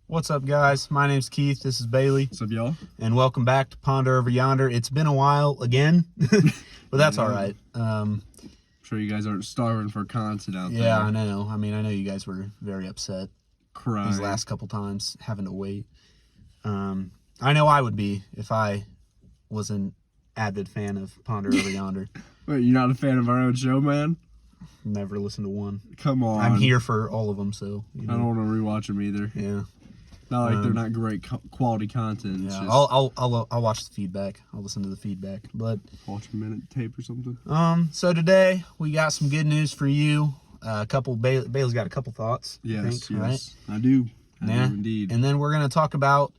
What's up, guys? My name's Keith. This is Bailey. What's up, y'all? And welcome back to Ponder Over Yonder. It's been a while again, but that's all right. I'm sure you guys aren't starving for content out there. Yeah, I know. I mean, I know you guys were very upset Crying. these last couple times, having to wait. I know I would be if I was an avid fan of Ponder Over Yonder. Wait, you're not a fan of our own show, man? Never listened to one. Come on. I'm here for all of them, so. You know. I don't want to rewatch them either. Yeah. Not like they're not great quality content. Yeah, just I'll watch the feedback. I'll listen to the feedback. But watch a minute tape or something. So today we got some good news for you. Bailey's got a couple thoughts. Yes, right? I do. I do indeed. And then we're gonna talk about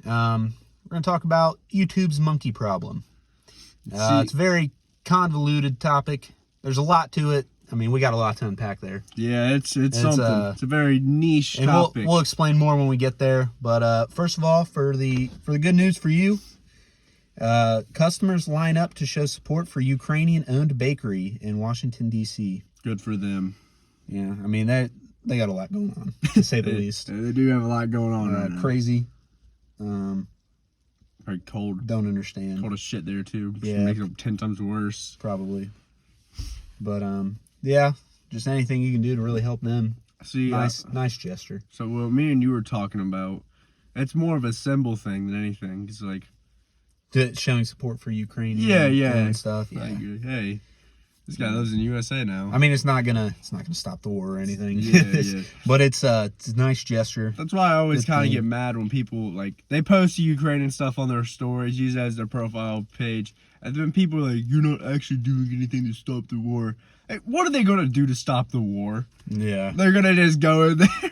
YouTube's monkey problem. It's a very convoluted topic. There's a lot to it. I mean, we got a lot to unpack there. Yeah, it's something. It's a very niche topic. We'll explain more when we get there. But first of all, for the good news for you, customers line up to show support for Ukrainian-owned bakery in Washington, D.C. Good for them. Yeah, I mean they got a lot going on, to say the least. They do have a lot going on right now. Crazy. Very cold. Don't understand. Cold as shit there too. Yeah. Making it 10 times worse. Probably. But yeah, just anything you can do to really help them. See, nice gesture. So what me and you were talking about, it's more of a symbol thing than anything. It's like showing support for Ukraine. and stuff. Yeah. Like, hey, this guy lives in USA now. I mean, it's not gonna stop the war or anything. Yeah. But it's a nice gesture. That's why I always kind of get mad when people like they post Ukrainian stuff on their stories, use it as their profile page, and then people are like, "You're not actually doing anything to stop the war." Hey, what are they gonna do to stop the war? Yeah, they're gonna just go in there,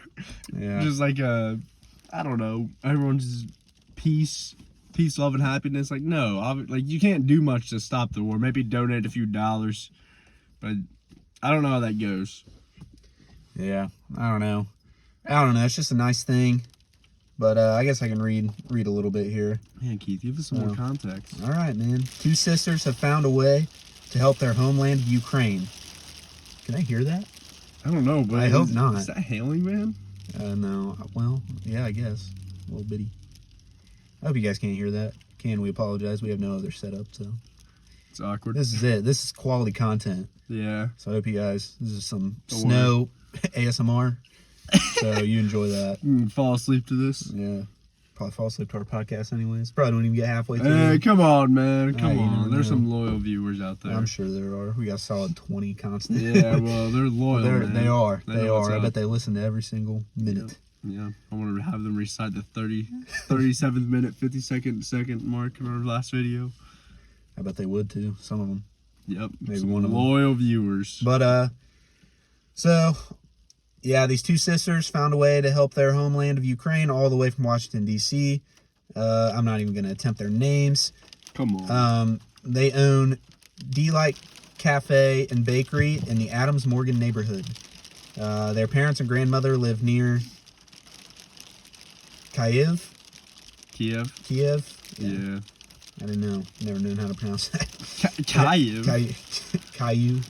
yeah, just like I don't know, everyone's peace, love, and happiness. Like no, like you can't do much to stop the war. Maybe donate a few dollars, but I don't know how that goes. Yeah, I don't know. It's just a nice thing. But I guess I can read a little bit here. Man, Keith, give us some more context. All right, man. Two sisters have found a way to help their homeland, Ukraine. Can I hear that? I don't know, but I hope not. Is that hailing, man? No. Well, yeah, I guess. A little bitty. I hope you guys can't hear that. We apologize. We have no other setup, so. It's awkward. This is it. This is quality content. Yeah. So I hope you guys, this is some snow ASMR. So you enjoy that. Fall asleep to this? Yeah. Probably fall asleep to our podcast anyways. Probably don't even get halfway through. Hey, come on, man. Come on. There's know. some loyal viewers out there. I'm sure there are. We got a solid 20 constant. Yeah, well, they're loyal, man. They are. They are. I up. bet they listen to every single minute. Yeah. I want to have them recite the 37th minute, 52nd mark in our last video. I bet they would too. Some of them. Yep. Maybe some one of them. Loyal viewers. But, so, yeah, these two sisters found a way to help their homeland of Ukraine all the way from Washington, D.C. I'm not even going to attempt their names. Come on. They own Delight Cafe and Bakery in the Adams Morgan neighborhood. Their parents and grandmother live near Kiev. Yeah. I didn't know. Never known how to pronounce that. Kyiv. Kyiv.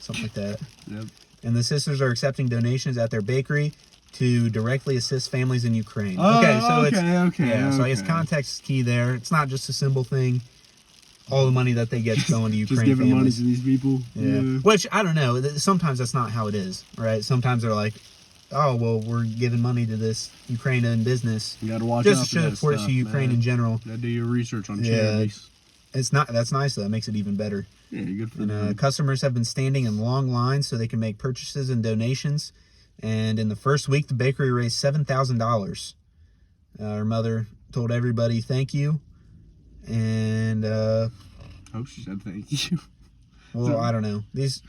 Something like that. Yep. And the sisters are accepting donations at their bakery to directly assist families in Ukraine. Oh, okay. So I guess context is key there. It's not just a symbol thing. All the money that they get going to Ukraine. Just giving families. money to these people. Yeah. Which, I don't know. Sometimes that's not how it is, right? Sometimes they're like, oh, well, we're giving money to this Ukrainian business. You got to watch just out to show support to Ukraine in general. You got to do your research on charities. That's nice, though. That makes it even better. Yeah, good for them. Customers have been standing in long lines so they can make purchases and donations. And in the first week, the bakery raised $7,000. Her mother told everybody thank you. And, oh, she said thank you. Well, I don't know. These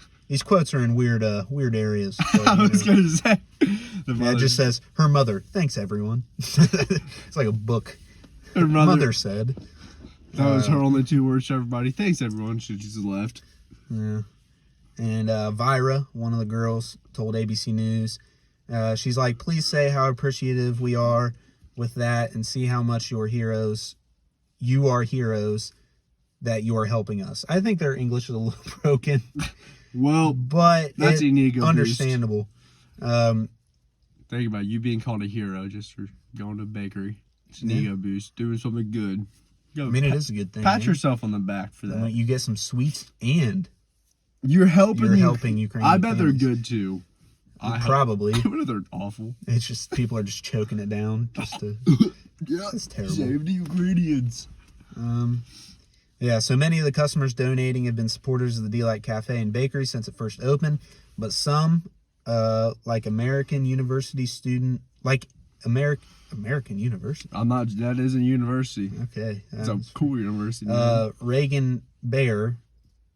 quotes are in weird areas. So, I was going to say. It just says, her mother, thanks, everyone. It's like a book. Her mother said. That was her only 2 words to everybody. Thanks, everyone. She just left. Yeah. And Vyra, one of the girls, told ABC News, she's like, please say how appreciative we are with that and see how much you are heroes that you are helping us. I think their English is a little broken. Well, but that's an ego understandable. They Think about you being called a hero just for going to a bakery. It's an Yeah. ego boost, doing something good. Go, I mean, it is a good thing. pat man. yourself on the back for that. You get some sweets and You're helping. you're helping Ukrainian I bet families. they're good too. Probably. I bet they're awful. It's just people are just choking it down just to. Yeah, It's terrible. Save the Ukrainians. Yeah, so many of the customers donating have been supporters of the Delight Cafe and Bakery since it first opened, but some, like American University student, like American University. I'm not. That is a university. Okay, It's a cool university. Man. Reagan Bayer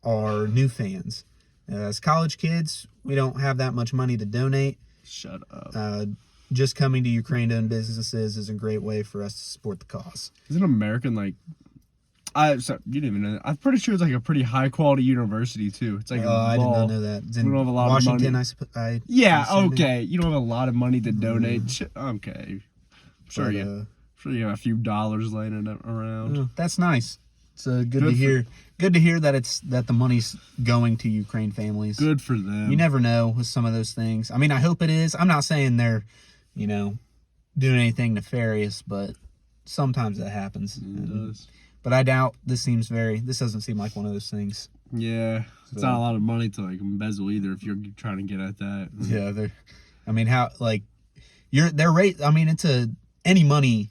are new fans. As college kids, we don't have that much money to donate. Shut up. Just coming to Ukraine-owned businesses is a great way for us to support the cause. Isn't American like? You didn't even know that. I'm pretty sure it's like a pretty high quality university too. It's like I did not know that. It's in We don't have a lot of Washington, money. I'm assuming. Okay. You don't have a lot of money to donate. Okay. Sure, But, you have a few dollars laying around. that's nice. It's good to Good hear. Good to hear that the money's going to Ukraine families. Good for them. You never know with some of those things. I mean, I hope it is. I'm not saying they're, doing anything nefarious, but sometimes that happens. It does. But I doubt this doesn't seem like one of those things. Yeah, it's So- not a lot of money to like embezzle either if you're trying to get at that. Yeah, their rate. I mean, any money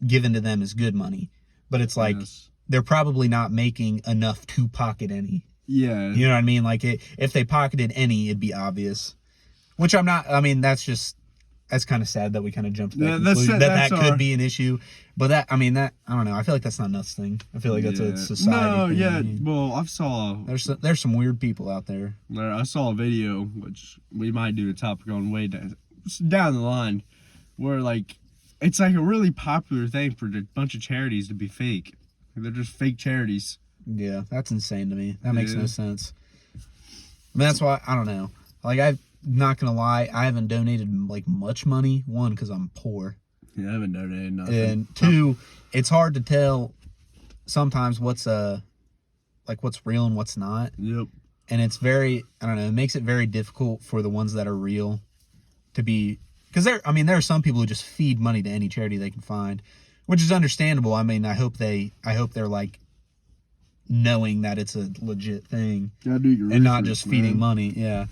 given to them is good money, but it's like Yes. they're probably not making enough to pocket any. Yeah. You know what I mean? Like if they pocketed any, it'd be obvious. Which I'm not. I mean, that's kind of sad that we kind of jumped to that Yeah, that's- conclusion that's that could our- be an issue. But I don't know. I feel like that's not Nuts thing. I feel like that's a society No, thing. yeah. I mean, Well, there's some weird people out there. I saw a video which we might do a topic on way down the line, where like it's like a really popular thing for a bunch of charities to be fake. They're just fake charities. Yeah, that's insane to me. That makes Yeah. no sense. I mean, that's why I don't know. Like, I'm not gonna lie, I haven't donated like much money. One, because I'm poor, Yeah, I haven't donated nothing. and two, it's hard to tell sometimes what's real and what's not. Yep. And it's very, I don't know, it makes it very difficult for the ones that are real to be, because there are some people who just feed money to any charity they can find, which is understandable. I mean, I hope they're like knowing that it's a legit thing Gotta do your and not research, just feeding man. money. Yeah.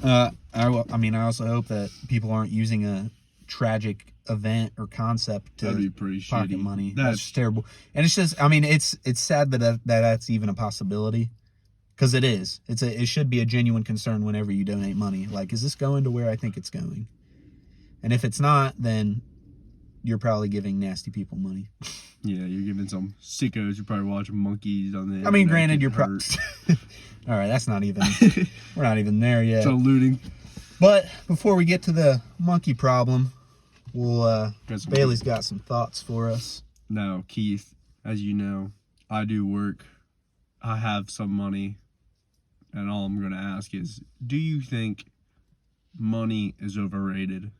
I also hope that people aren't using a tragic event or concept That'd be to pretty pocket shitty. money. That's That's just terrible. And it's just, I mean, it's sad that that's even a possibility, because it is. It should be a genuine concern whenever you donate money. Like, is this going to where I think it's going? And if it's not, then you're probably giving nasty people money. Yeah, you're giving some sickos. You're probably watching monkeys on the. I mean, internet granted, get you're hurt. all right. That's not even. We're not even there yet. So looting. But before we get to the monkey problem, Got some- Bailey's got some thoughts for us. Now, Keith, as you know, I do work. I have some money, and all I'm going to ask is, do you think money is overrated?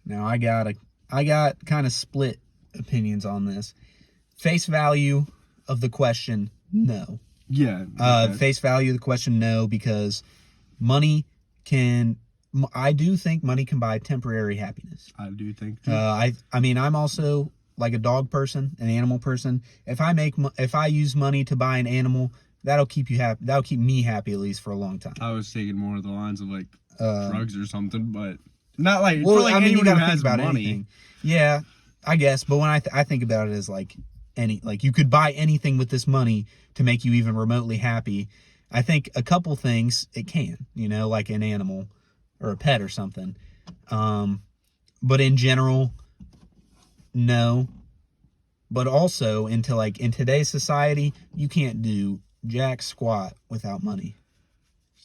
Now I got kind of split opinions on this. Face value of the question, no. Yeah. Face value of the question, no, because I do think money can buy temporary happiness. I do think too. I mean, I'm also like a dog person, an animal person. If I use money to buy an animal, that'll keep you happy. That'll keep me happy at least for a long time. I was thinking more of the lines of like drugs or something, but not like. Well, for like I mean, you anyone who gotta has think about money. anything. Yeah, I guess. But when I think about it as like you could buy anything with this money to make you even remotely happy. I think a couple things it can, like an animal or a pet or something. But in general, no. But also in today's society, you can't do jack squat without money.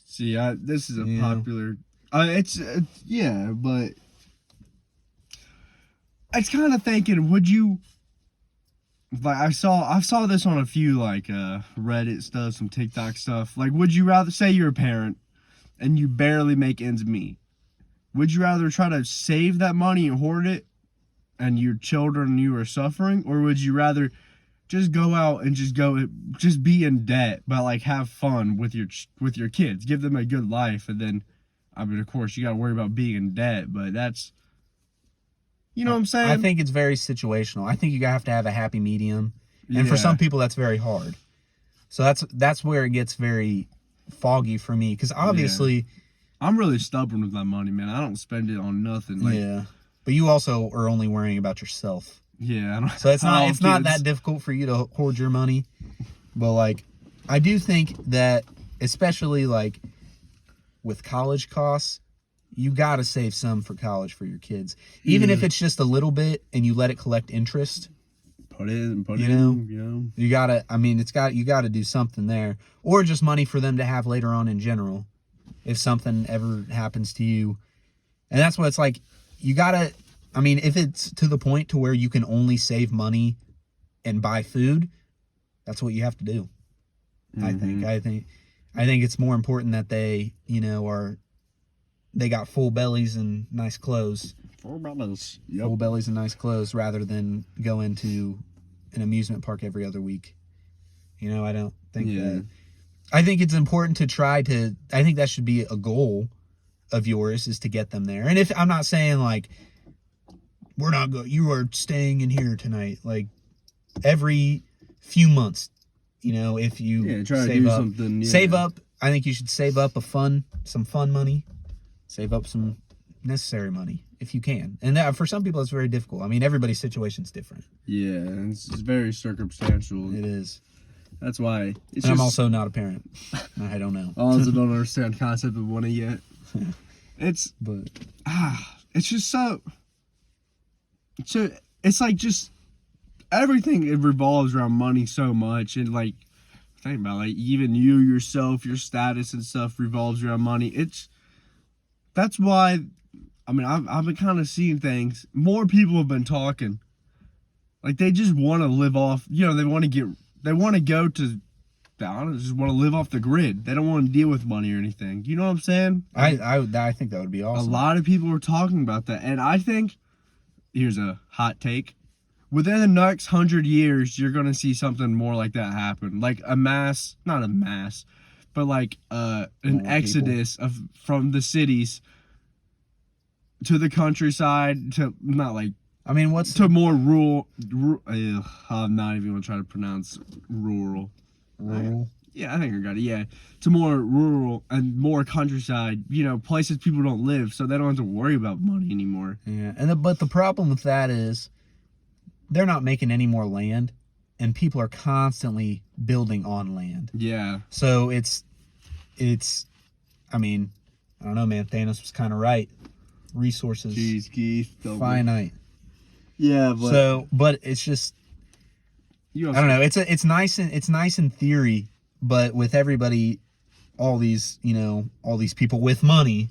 See, this is a Yeah. popular. It's yeah, but I was kind of thinking, would you? Like I saw this on a few like Reddit stuff, some TikTok stuff. Like, would you rather say you're a parent and you barely make ends meet? Would you rather try to save that money and hoard it, and your children and you are suffering, or would you rather just go out and just be in debt, but like have fun with your kids, give them a good life, and then I mean, of course, you got to worry about being in debt, but that's, you know what I'm saying? I think it's very situational. I think you have to have a happy medium. And for some people, that's very hard. So that's where it gets very foggy for me. Because obviously... I'm really stubborn with my money, man. I don't spend it on nothing. Yeah. But you also are only worrying about yourself. Yeah. So it's not that difficult for you to hoard your money. But, like, I do think that, especially, like, with college costs, you got to save some for college for your kids. Even if it's just a little bit and you let it collect interest. You got to, I mean, you got to do something there. Or just money for them to have later on in general. If something ever happens to you. And that's what it's like. You got to, I mean, if it's to the point to where you can only save money and buy food, that's what you have to do. I think it's more important that they, they got full bellies and nice clothes. Full bellies. Yep. Full bellies and nice clothes rather than go into an amusement park every other week. I don't think that. I think it's important to I think that should be a goal of yours, is to get them there. And if I'm not saying like, you are staying in here tonight, like every few months, if you try to do something. Save up. I think you should save up some fun money, save up some necessary money if you can. And that, for some people, it's very difficult. I mean, everybody's situation's different. Yeah, it's very circumstantial. It is. That's why. I'm also not a parent. I don't know. I also don't understand the concept of money yet. It's just so. It's like just everything. It revolves around money so much, and like think about like even you yourself, your status and stuff revolves around money. That's why. I mean, I've been kind of seeing things. More people have been talking. Like they just want to live off. They want to go to. I just want to live off the grid. They don't want to deal with money or anything. You know what I'm saying? I think that would be awesome. A lot of people are talking about that, and I think here's a hot take: within the next 100 years, you're gonna see something more like that happen, like not a mass, but like an exodus from the cities to the countryside to not like. I mean, to more rural I'm not even gonna try to pronounce rural. Rural? Yeah, I think I got it. Yeah, to more rural and more countryside. Places people don't live, so they don't have to worry about money anymore. Yeah, but the problem with that is they're not making any more land, and people are constantly building on land. Yeah. So it's. I mean, I don't know, man. Thanos was kind of right. Resources. Jeez, Keith. Finite. Yeah, but it's just. I don't know. It's nice in theory, but with everybody, all these people with money,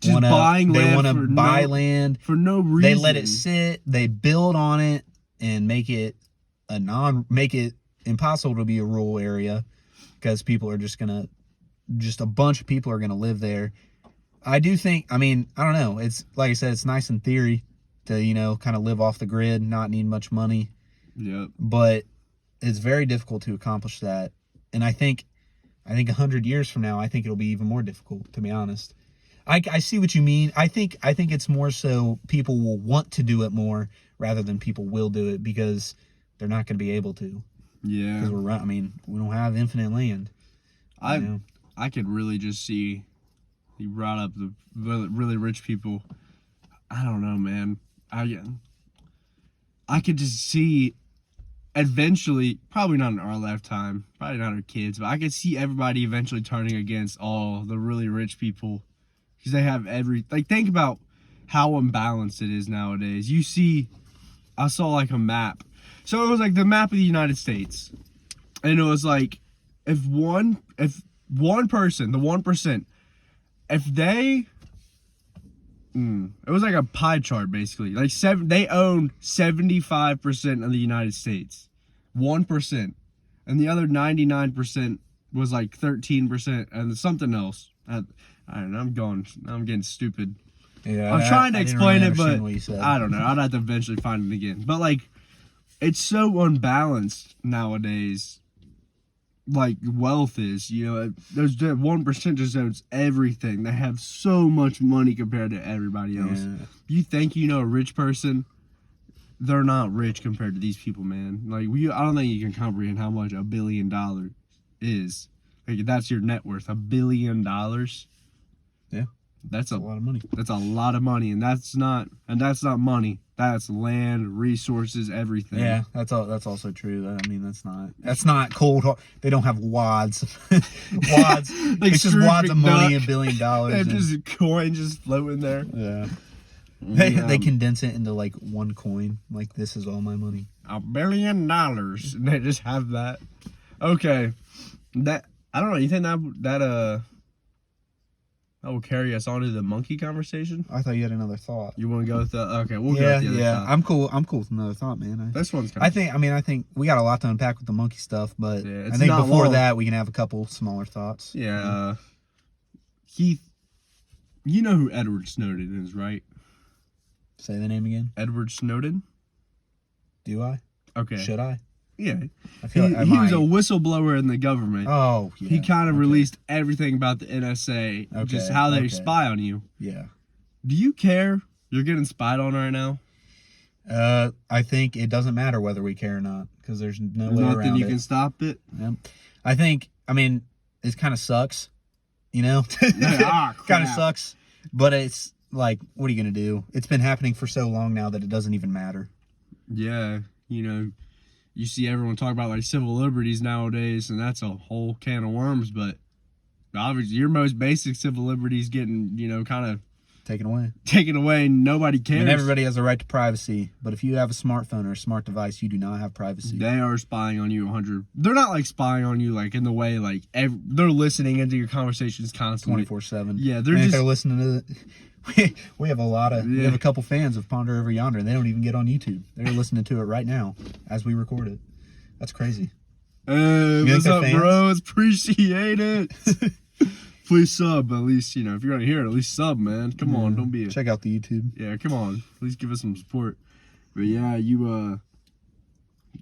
just buying land. They want to buy land for no reason. They let it sit. They build on it and make it impossible to be a rural area because people are just a bunch of people are gonna live there. I do think. I mean, I don't know. It's like I said. It's nice in theory to kind of live off the grid, not need much money. Yep. But it's very difficult to accomplish that. And I think 100 years from now, I think it'll be even more difficult, to be honest. I see what you mean. I think it's more so people will want to do it more rather than people will do it because they're not going to be able to. Yeah. Because we don't have infinite land. I could really just see, you brought up the really rich people. I don't know, man. I could just see eventually, probably not in our lifetime, probably not our kids, but I could see everybody eventually turning against all the really rich people because they have think about how imbalanced it is nowadays. I saw like a map. So it was like the map of the United States. And it was like, if one person, the 1%, if they... it was like a pie chart, basically. Like they owned 75% of the United States, 1%, and the other 99% was like 13% and something else. I don't know. I'm getting stupid. Yeah, I'm trying to explain it, but I don't know. I'd have to eventually find it again. But like, it's so unbalanced nowadays. like wealth is. You know, there's that 1% just owns everything. They have so much money compared to everybody else. Yeah. You think you know a rich person? They're not rich compared to these people, man. Like I don't think you can comprehend how much $1 billion is. Like that's your net worth, $1 billion. Yeah. That's a lot of money. That's a lot of money, and that's not money. That's land, resources, everything. Yeah, that's also true. I mean, that's not cold. They don't have wads, wads. Like it's just Scrooge wads of money, McDuck. $1 billion. They have just coins just floating there. Yeah. They condense it into like one coin. Like, this is all my money. $1 billion, and they just have that. Okay, that I don't know. You think that will carry us on to the monkey conversation? I thought you had another thought. You want to go with the? Okay, we'll go with the other thought. I'm cool. I'm cool with another thought, man. This one's kind of... I think we got a lot to unpack with the monkey stuff, but Yeah, I think before long. that we can have a couple smaller thoughts. Yeah, Heath, you know who Edward Snowden is, right? Say the name again. Edward Snowden. Do I? Okay. Should I? Yeah. I feel like I he was might. a whistleblower in the government. Oh, yeah. He kind of released everything about the NSA, just how they spy on you. Yeah. Do you care? You're getting spied on right now. I think it doesn't matter whether we care or not, because there's no way around Nothing you it. can stop it. Yep. I mean, it kind of sucks, you know? Ah, kind of crap. sucks, but it's like, what are you going to do? It's been happening for so long now that it doesn't even matter. Yeah, you know, you see everyone talk about like civil liberties nowadays, and that's a whole can of worms, but obviously your most basic civil liberties getting, you know, kind of taken away, and nobody cares. And everybody has a right to privacy, but if you have a smartphone or a smart device, you do not have privacy. They are spying on you 100. They're not like spying on you like in the way like they're listening into your conversations constantly 24/7. Yeah, they're listening to we have we have a couple fans of Ponder Over Yonder, and they don't even get on YouTube. They're listening to it right now as we record it. That's crazy. What's up, bros? Appreciate it. Please sub, at least, you know, if you're gonna hear it, at least sub, man. Come on, don't be check out the YouTube. Yeah, come on. Please give us some support. But yeah, I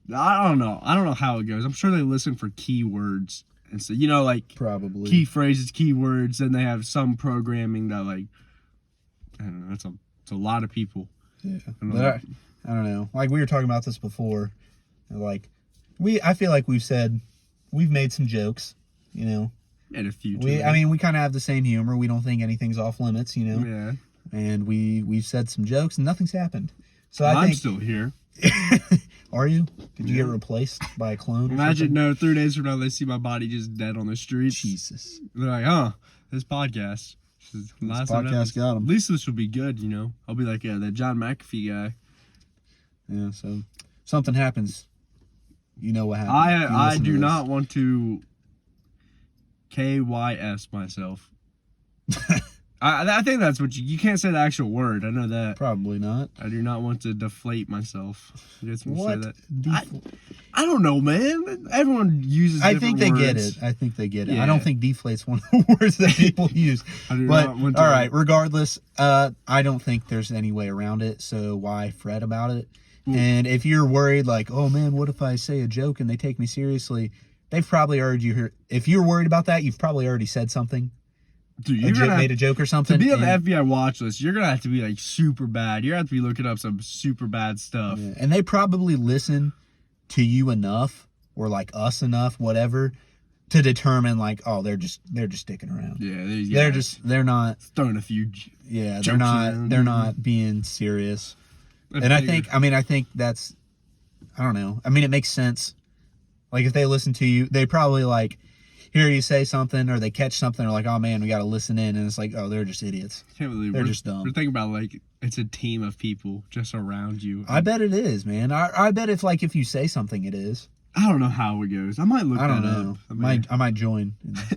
don't know how it goes. I'm sure they listen for keywords. And so, you know, like probably key phrases, keywords, then they have some programming that like I don't know, it's a lot of people. Yeah. I don't know. Like we were talking about this before. Like I feel like we've made some jokes, you know. And a few. We kind of have the same humor. We don't think anything's off limits, you know. Yeah. And we've said some jokes and nothing's happened. So I'm still here. Are you? Did you get replaced by a clone? Imagine 3 days from now they see my body just dead on the streets. Jesus. They're like, huh, this podcast. This podcast got him. At least this will be good, you know. I'll be like, yeah, that John McAfee guy. Yeah, so something happens. You know what happens. I do not want to KYS myself. I think that's what you can't say the actual word. I know that. Probably not. I do not want to deflate myself. You guys want What? to say that? I don't know, man. Everyone uses I think they get it. Yeah. I don't think deflate's one of the words that people use. But all right, regardless, I don't think there's any way around it. So why fret about it? And if you're worried, like, oh man, what if I say a joke and they take me seriously? They've probably heard you hear. If you're worried about that, you've probably already said something. Dude, made a joke or something. To be on the FBI watch list, you're gonna have to be like super bad. You're gonna have to be looking up some super bad stuff. Yeah. And they probably listen to you enough, or like us enough, whatever, to determine like, oh, they're just sticking around. Yeah, they're not throwing a few. Yeah, they're not being serious. And I think that's, I don't know. I mean, it makes sense. Like if they listen to you, they probably like hear you say something or they catch something or like, oh man, we got to listen in. And it's like, oh, they're just idiots. Can't believe they're just dumb. We're thinking about like, it's a team of people just around you. I bet it is, man. I bet if you say something, it is. I don't know how it goes. I might look that up. I don't know. I might join.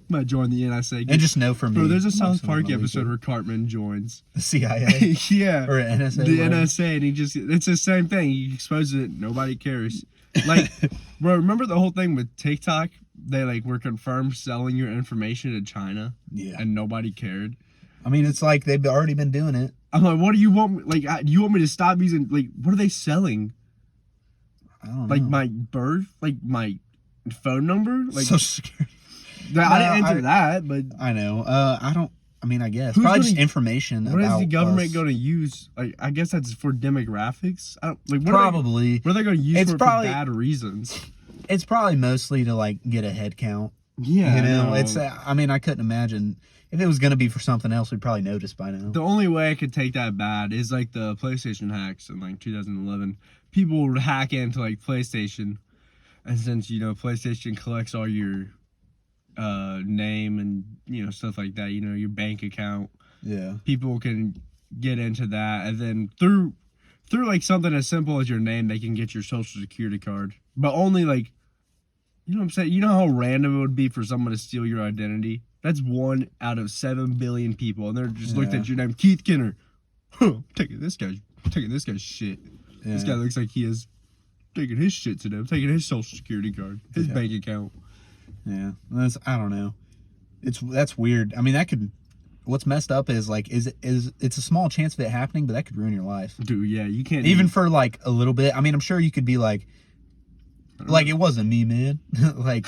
Might join the NSA. And just know from me. Bro, there's a South Park episode where Cartman joins. The CIA? Yeah. Or NSA? The NSA, and it's the same thing. He exposes it, nobody cares. Like, bro, remember the whole thing with TikTok? They, like, were confirmed selling your information to China? Yeah. And nobody cared? I mean, it's like they've already been doing it. I'm like, what do you want me, like, do you want me to stop using, like, what are they selling? I don't know. Like, my birth? Like, my phone number? Like Social Security. I didn't enter that, but I know. I mean, I guess Who's probably gonna- just information. what about is the government us. going to use? Like, I guess that's for demographics. I don't like. Probably. What are they going to use It's for probably- bad reasons? It's probably mostly to like get a head count. Yeah, You know, no. it's. I mean, I couldn't imagine if it was going to be for something else. We'd probably notice by now. The only way I could take that bad is like the PlayStation hacks in like 2011. People would hack into like PlayStation, and since PlayStation collects all your name and stuff like that, your bank account, Yeah. people can get into that, and then through like something as simple as your name, they can get your social security card, but only like, you know what I'm saying? You know how random it would be for someone to steal your identity? That's 1 out of 7 billion people, and they're just looked at your name, Keith Kinner. Huh, taking this guy's shit. Yeah. This guy looks like he is taking his shit today. I'm taking his social security card, his bank account. Yeah. I don't know. That's weird. I mean, that could. What's messed up is like it's a small chance of it happening, but that could ruin your life. Dude, yeah, you can't Even for like a little bit. I mean, I'm sure you could be like it wasn't me, man. Like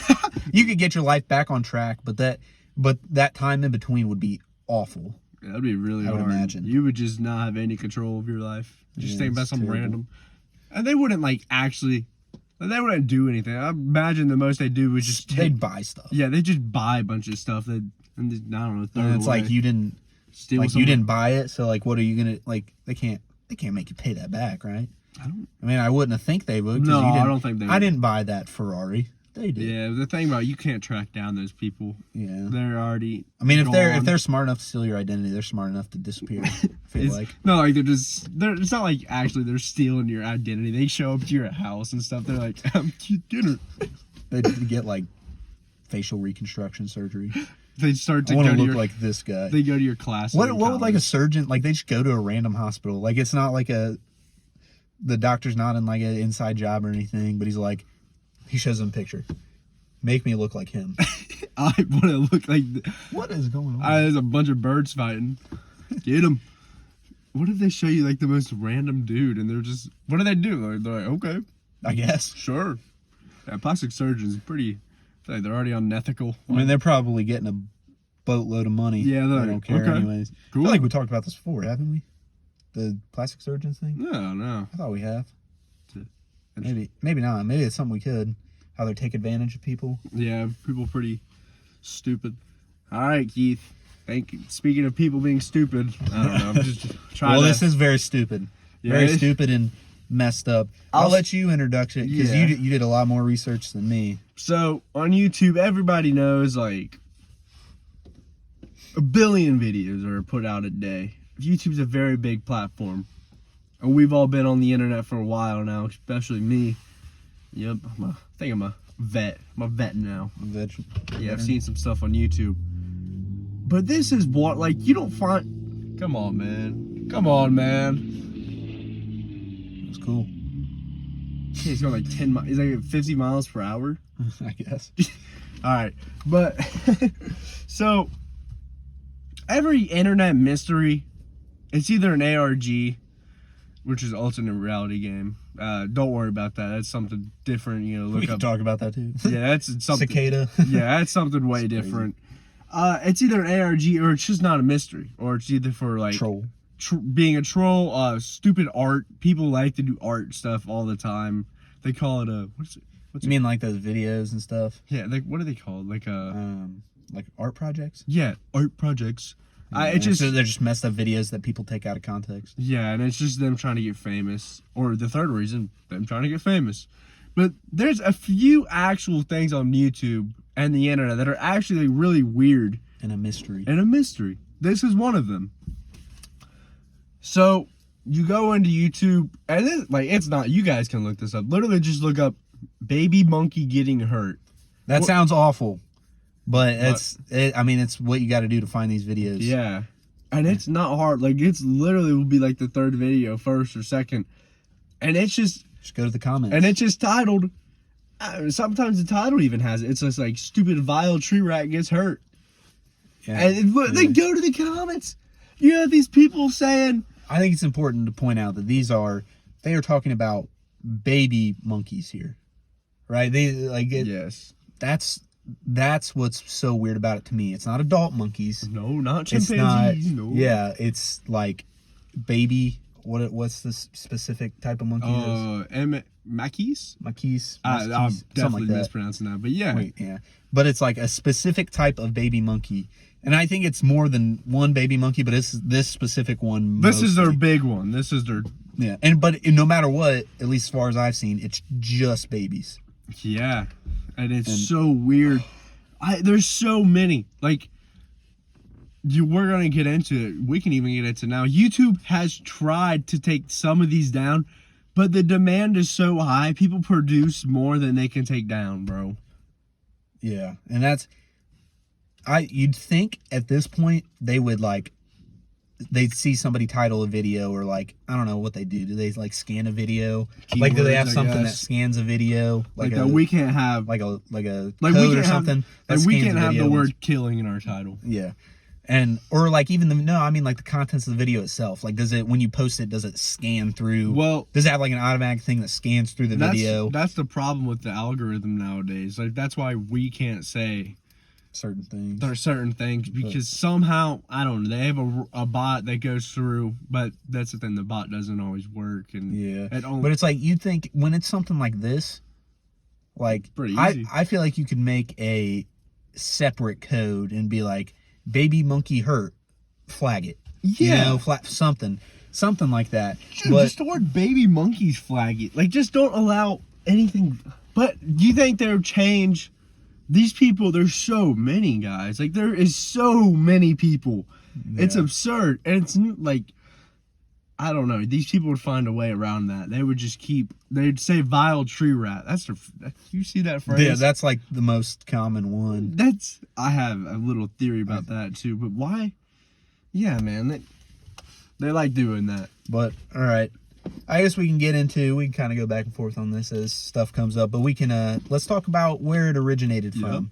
you could get your life back on track, but that time in between would be awful. That'd be really hard. I would imagine. You would just not have any control of your life. Just Yeah, think about it's some terrible. random. And they wouldn't they wouldn't do anything. I imagine the most they do was just They'd buy stuff. yeah, they just buy a bunch of stuff that, and just, I don't know, throw And it it's away. like you didn't Steal you something. didn't buy it, so like what are you gonna like? They can't make you pay that back, right? I mean, I wouldn't think they would. 'Cause No, you didn't, I don't think they I would. didn't buy that Ferrari. They did. Yeah, the thing about you can't track down those people. Yeah. They're already. I mean, if gone. they're smart enough to steal your identity, they're smart enough to disappear. I feel It's, like. no, like it's not like actually they're stealing your identity. They show up to your house and stuff. They're like, I'm Keith Kinner. They get like facial reconstruction surgery. They start to I want go to to look your like this guy. they go to your class. What would like a surgeon like? They just go to a random hospital. Like it's not like the doctor's not in like an inside job or anything. But he shows them a picture. Make me look like him. I want to look like. What is going on? There's a bunch of birds fighting. Get them. What if they show you like the most random dude and they're just what do they do? They're like okay, I guess. sure. Yeah, plastic surgeons pretty. I feel like they're already unethical. I mean, they're probably getting a boatload of money. Yeah, they they're don't care okay. anyways. I Cool. feel like we talked about this before, haven't we? The plastic surgeons thing. No. I thought we have. To- Maybe not. Maybe it's something we could. How they take advantage of people. Yeah, people pretty stupid. All right, Keith. Thank you. Speaking of people being stupid, I don't know. I'm just trying. Well, to... this is very stupid. Yeah, Very it is. stupid and messed up. I'll let you introduce it because Yeah. you did a lot more research than me. So on YouTube, everybody knows like 1 billion videos are put out a day. YouTube's a very big platform, and we've all been on the internet for a while now, especially me. Yep, I think I'm a vet. I'm a vet now. Yeah, I've seen some stuff on YouTube. But this is what, like, you don't find... Come on, man. Come on, man. It's cool. He's going like 10 miles. He's like 50 miles per hour. I guess. All right. But, so, every internet mystery, it's either an ARG, which is alternate reality game. Don't worry about that. That's something different. Look We can up. talk about that too. Yeah, that's something. Cicada. Yeah, that's something way It's crazy. different. It's either an ARG or it's just not a mystery, or it's either for like Troll. being a troll, stupid art. People like to do art stuff all the time. They call it a what's it? You mean like those videos and stuff? Yeah, like what are they called? Like Like art projects? yeah, art projects. Yeah, It just so they're just messed up videos that people take out of context. yeah, and it's just them trying to get famous, or the third reason, them trying to get famous. But there's a few actual things on YouTube and the internet that are actually really weird And a mystery. and a mystery. This is one of them. So you go into YouTube, and it's not. You guys can look this up. Literally, just look up "baby monkey getting hurt." That What- sounds awful. But it's what you got to do to find these videos. Yeah, and it's not hard. Like it's literally will be like the third video, first or second, and it's just Just go to the comments. and it's just titled. Sometimes the title even has it. It's just like "stupid vile tree rat gets hurt," yeah. and they go to the comments. You have these people saying. I think it's important to point out that they are talking about baby monkeys here. right? They like it. Yes. That's what's so weird about it to me. It's not adult monkeys. No, not It's chimpanzees. not. No. Yeah, it's like baby. What's this specific type of monkey? Maquis? Maquis. I'm definitely mispronouncing that, but yeah. Wait, yeah. But it's like a specific type of baby monkey. And I think it's more than one baby monkey, but it's this specific one. This is their big one. This is their... Yeah. But no matter what, at least as far as I've seen, it's just babies. Yeah. And it's so weird. There's so many. Like, we're going to get into it. We can even get into it now. YouTube has tried to take some of these down, but the demand is so high. People produce more than they can take down, bro. Yeah. And you'd think at this point they would they'd see somebody title a video, or like, I don't know what they do. Do they like scan a video? Keywords, like, do they have I something guess. that scans a video? Like that we can't have... Like a Like code we can't or something? Have, like we can't have the video. word killing in our title. Yeah. Or like even I mean like the contents of the video itself. Like, when you post it, does it scan through? Well, does it have like an automatic thing that scans through the video? That's the problem with the algorithm nowadays. Like, that's why we can't say certain things. There are certain things because somehow, I don't know, they have a bot that goes through, but that's the thing, the bot doesn't always work. And yeah. But it's like, you'd think when it's something like this, like, pretty easy. I feel like you could make a separate code and be like, baby monkey hurt, flag it. Yeah. You know, something like that. Dude, but just the word baby monkeys, flag it. Like, just don't allow anything. But do you think they'll change? These people, there's so many, guys. Like, there is so many people. Yeah. It's absurd. And it's like, I don't know. These people would find a way around that. They would just they'd say vile tree rat. You see that phrase? Yeah, that's like the most common one. I have a little theory about that too. But why? Yeah, man. They like doing that. But, all right. I guess we can kind of go back and forth on this as stuff comes up, but we can, let's talk about where it originated from. Yep.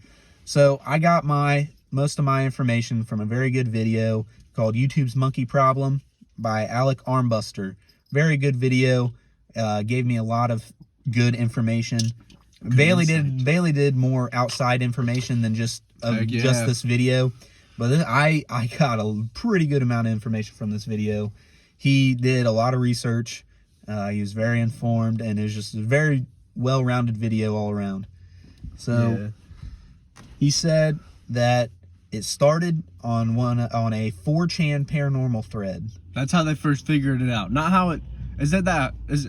So I got most of my information from a very good video called YouTube's Monkey Problem by Alec Armbuster. Very good video. Gave me a lot of good information. Bailey did more outside information than just this video. But I got a pretty good amount of information from this video. He did a lot of research. He was very informed, and it was just a very well-rounded video all around. So he said that it started on a 4chan paranormal thread. That's how they first figured it out. Not how it is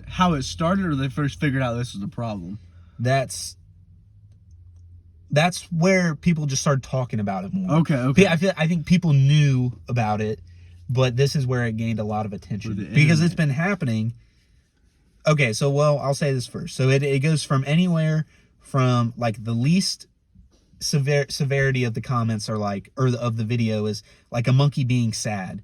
how it started, or they first figured out this was the problem. That's where people just started talking about it more. Okay. I think people knew about it, but this is where it gained a lot of attention because it's been happening. Okay, so I'll say this first. So it goes from anywhere from like the least severity of the comments or of the video is like a monkey being sad,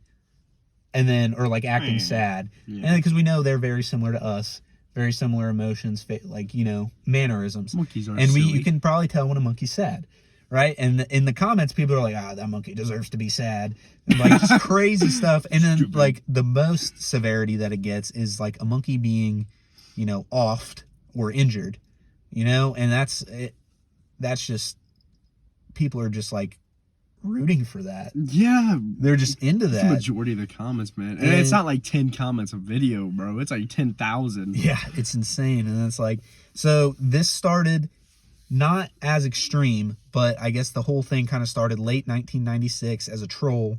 and then or like acting sad, and because we know they're very similar to us, very similar emotions, like, you know, mannerisms. Monkeys are and silly. you can probably tell when a monkey's sad. Right, and in the comments, people are like, that monkey deserves to be sad. And like, just crazy stuff. And then, like, the most severity that it gets is, like, a monkey being, you know, offed or injured. You know, and that's just, people are just, like, rooting for that. Yeah. They're just into that. The majority of the comments, man. And it's not like 10 comments a video, bro. It's like 10,000. Yeah, it's insane. And it's like, so this started... not as extreme, but I guess the whole thing kind of started late 1996 as a troll.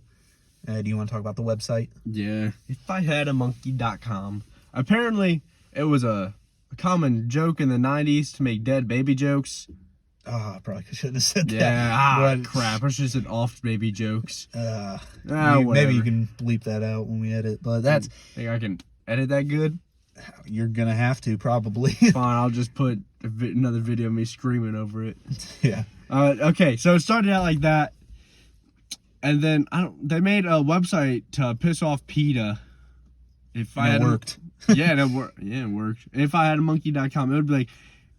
Do you want to talk about the website? Yeah. Ifihadamonkey.com. Apparently, it was a common joke in the 90s to make dead baby jokes. I probably shouldn't have said that. Yeah, crap. I should have said off baby jokes. Maybe you can bleep that out when we edit, but that's... Think I can edit that good? You're gonna have to, probably. Fine, I'll just put another video of me screaming over it. Yeah. Okay, so it started out like that, and then they made a website to piss off PETA. It worked. Yeah, it worked. If I had a monkey.com,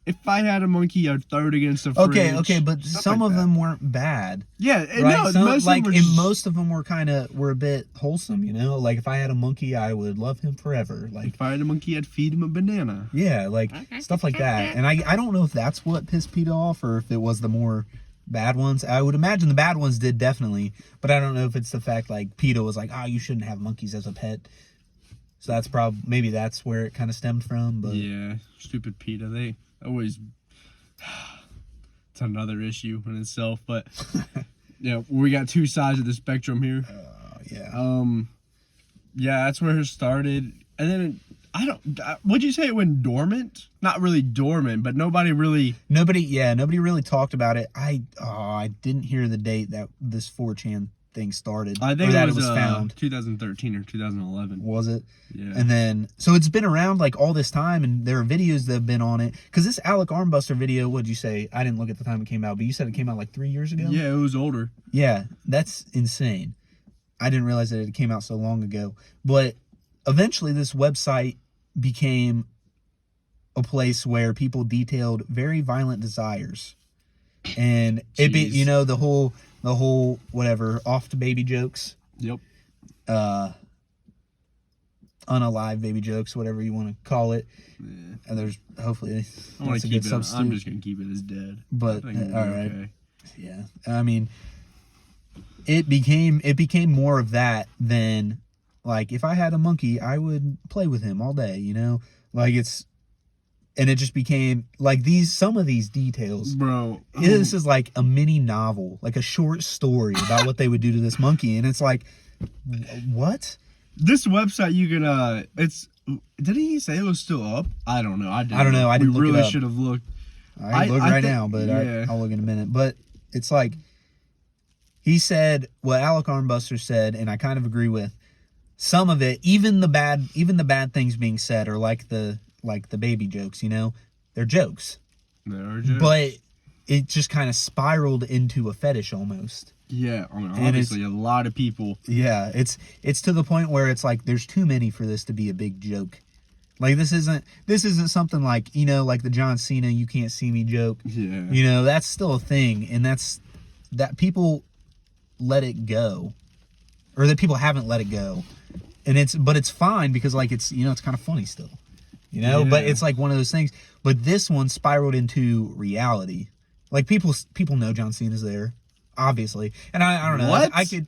it if I had a monkey, I'd throw it against the fridge. Okay, but some of them weren't bad. Yeah, right? no, Some, most like, of them were and just, most of them were a bit wholesome, you know. Like if I had a monkey, I would love him forever. Like if I had a monkey, I'd feed him a banana. yeah, like stuff like that. And I don't know if that's what pissed Peter off or if it was the more bad ones. I would imagine the bad ones did definitely, but I don't know if it's the fact like PETA was like, you shouldn't have monkeys as a pet. So that's maybe that's where it kind of stemmed from. But yeah, stupid PETA. They always. It's another issue in itself, but yeah, we got two sides of the spectrum here. Yeah, that's where it started, and then would you say it went dormant? Not really dormant, but nobody really talked about it. I didn't hear the date that this 4chan thing started. I think that it was found 2013 or 2011. Was it? Yeah. And then so it's been around like all this time, and there are videos that have been on it. Because this Alec Armbuster video, what'd you say? I didn't look at the time it came out, but you said it came out like 3 years ago. Yeah, it was older. Yeah, that's insane. I didn't realize that it came out so long ago. But eventually, this website became a place where people detailed very violent desires, and the whole whatever off to baby jokes. Yep. Unalive baby jokes, whatever you want to call it. Yeah. And there's hopefully I'm just gonna keep it as dead. But all right. Okay. Yeah. I mean, it became more of that than like if I had a monkey, I would play with him all day, you know? Like and it just became like some of these details. Bro. This is like a mini novel, like a short story about what they would do to this monkey. And it's like, what? This website you can did he say it was still up? I don't know. I don't know. I didn't look it really up. should have looked. I look right now, but yeah. I'll look in a minute. But it's like he said what Alec Armbuster said, and I kind of agree with some of it. Even the bad things being said are like the baby jokes, you know, they're jokes. They're jokes. But it just kind of spiraled into a fetish almost. Yeah, I mean, obviously a lot of people. Yeah, it's to the point where it's like there's too many for this to be a big joke. Like this isn't something like, you know, like the John Cena "you can't see me" joke. Yeah. You know, that's still a thing, and that people let it go, or that people haven't let it go, and it's fine because like it's, you know, it's kind of funny still, you know. Yeah. But it's like one of those things. But this one spiraled into reality. Like people know John Cena's there. Obviously, and I don't know. What? I could.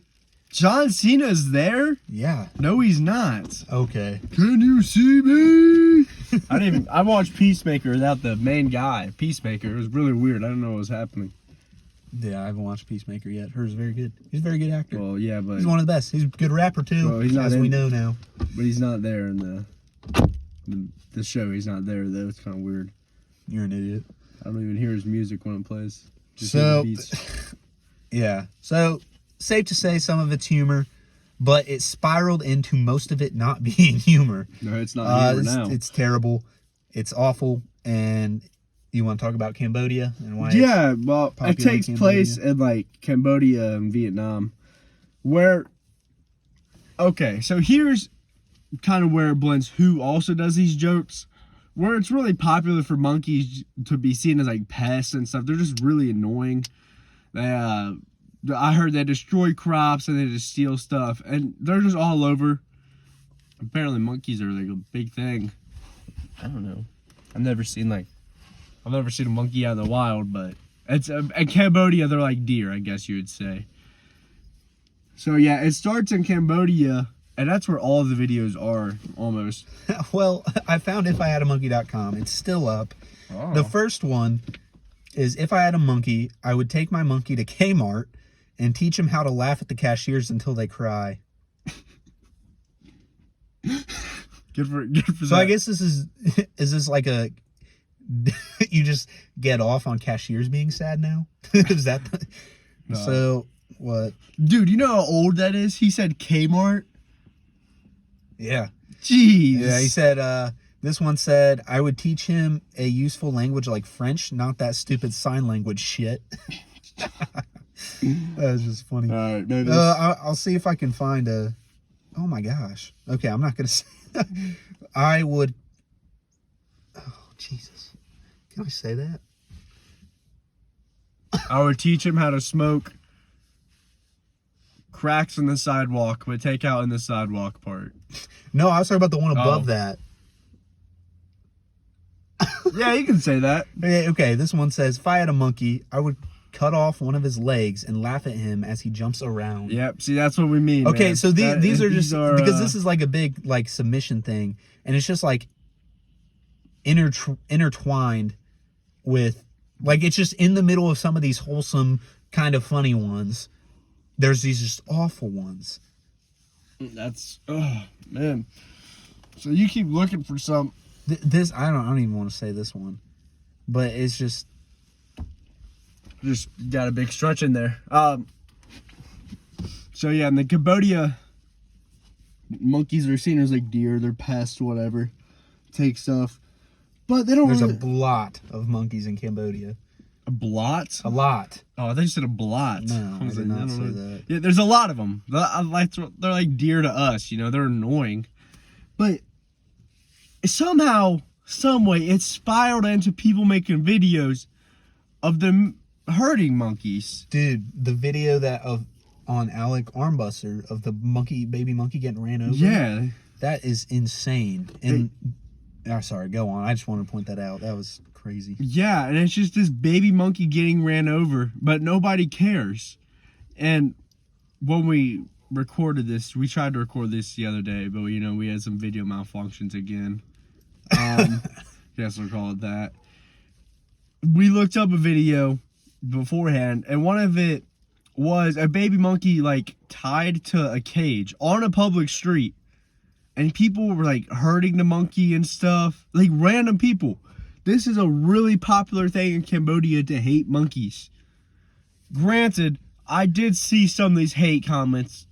John Cena's there? Yeah. No, he's not. Okay. Can you see me? I watched Peacemaker without the main guy. Peacemaker. It was really weird. I don't know what was happening. Yeah, I haven't watched Peacemaker yet. Hers very good. He's a very good actor. Well, yeah, but he's one of the best. He's a good rapper too. Well, he's not as we know now. But he's not there in the show. He's not there though. It's kind of weird. You're an idiot. I don't even hear his music when it plays. Just so. hear the beats. Yeah. So, safe to say some of it's humor, but it spiraled into most of it not being humor. No, it's not humor now. It's terrible. It's awful. And you want to talk about Cambodia and why? Yeah, well, it takes place in like Cambodia and Vietnam, where. Okay, so here's kind of where it blends. Who also does these jokes? Where it's really popular for monkeys to be seen as like pests and stuff. They're just really annoying. I heard they destroy crops and they just steal stuff, and they're just all over. Apparently, monkeys are like a big thing. I don't know. I've never seen a monkey out in the wild, but it's in Cambodia. They're like deer, I guess you would say. So yeah, it starts in Cambodia, and that's where all of the videos are almost. Well, I found ifihadamonkey.com. It's still up. Oh. The first one is if I had a monkey, I would take my monkey to Kmart and teach him how to laugh at the cashiers until they cry. Good for that. So I guess is this like a you just get off on cashiers being sad now? Is that No. So what? Dude, you know how old that is? He said Kmart. Yeah. Jeez. Yeah, he said this one said, I would teach him a useful language like French, not that stupid sign language shit. That was just funny. All right, no, I'll see if I can find a... Oh, my gosh. Okay, I'm not going to say... I would... Oh, Jesus. Can I say that? I would teach him how to smoke cracks in the sidewalk, but take out in the sidewalk part. No, I was talking about the one above that. Yeah, you can say that. Okay, this one says, if I had a monkey, I would cut off one of his legs and laugh at him as he jumps around. Yep, see, that's what we mean. Okay, man. so these are just, because this is is like a big like submission thing, and it's just like intertwined with, like, it's just in the middle of some of these wholesome kind of funny ones. There's these just awful ones. That's, oh man. So you keep looking for some. This I don't even want to say this one, but it's just got a big stretch in there. So yeah, in the Cambodia, monkeys are seen as like deer. They're pests, whatever. Take stuff, but they don't. There's really... a lot of monkeys in Cambodia. A blot? A lot. Oh, I thought you said a blot. No, I did not say that. Yeah, there's a lot of them. They're like deer to us. You know, they're annoying, but somehow, some way, it spiraled into people making videos of them hurting monkeys. Dude, the video on Alec Armbuster of the baby monkey getting ran over. Yeah, that is insane. And sorry, go on. I just wanted to point that out. That was crazy. Yeah, and it's just this baby monkey getting ran over, but nobody cares. And when we recorded this, we tried to record this the other day, but we had some video malfunctions again. Guess we'll call it that. We looked up a video beforehand, and one of it was a baby monkey like tied to a cage on a public street, and people were like hurting the monkey and stuff, like random people. This is a really popular thing in Cambodia to hate monkeys. Granted, I did see some of these hate comments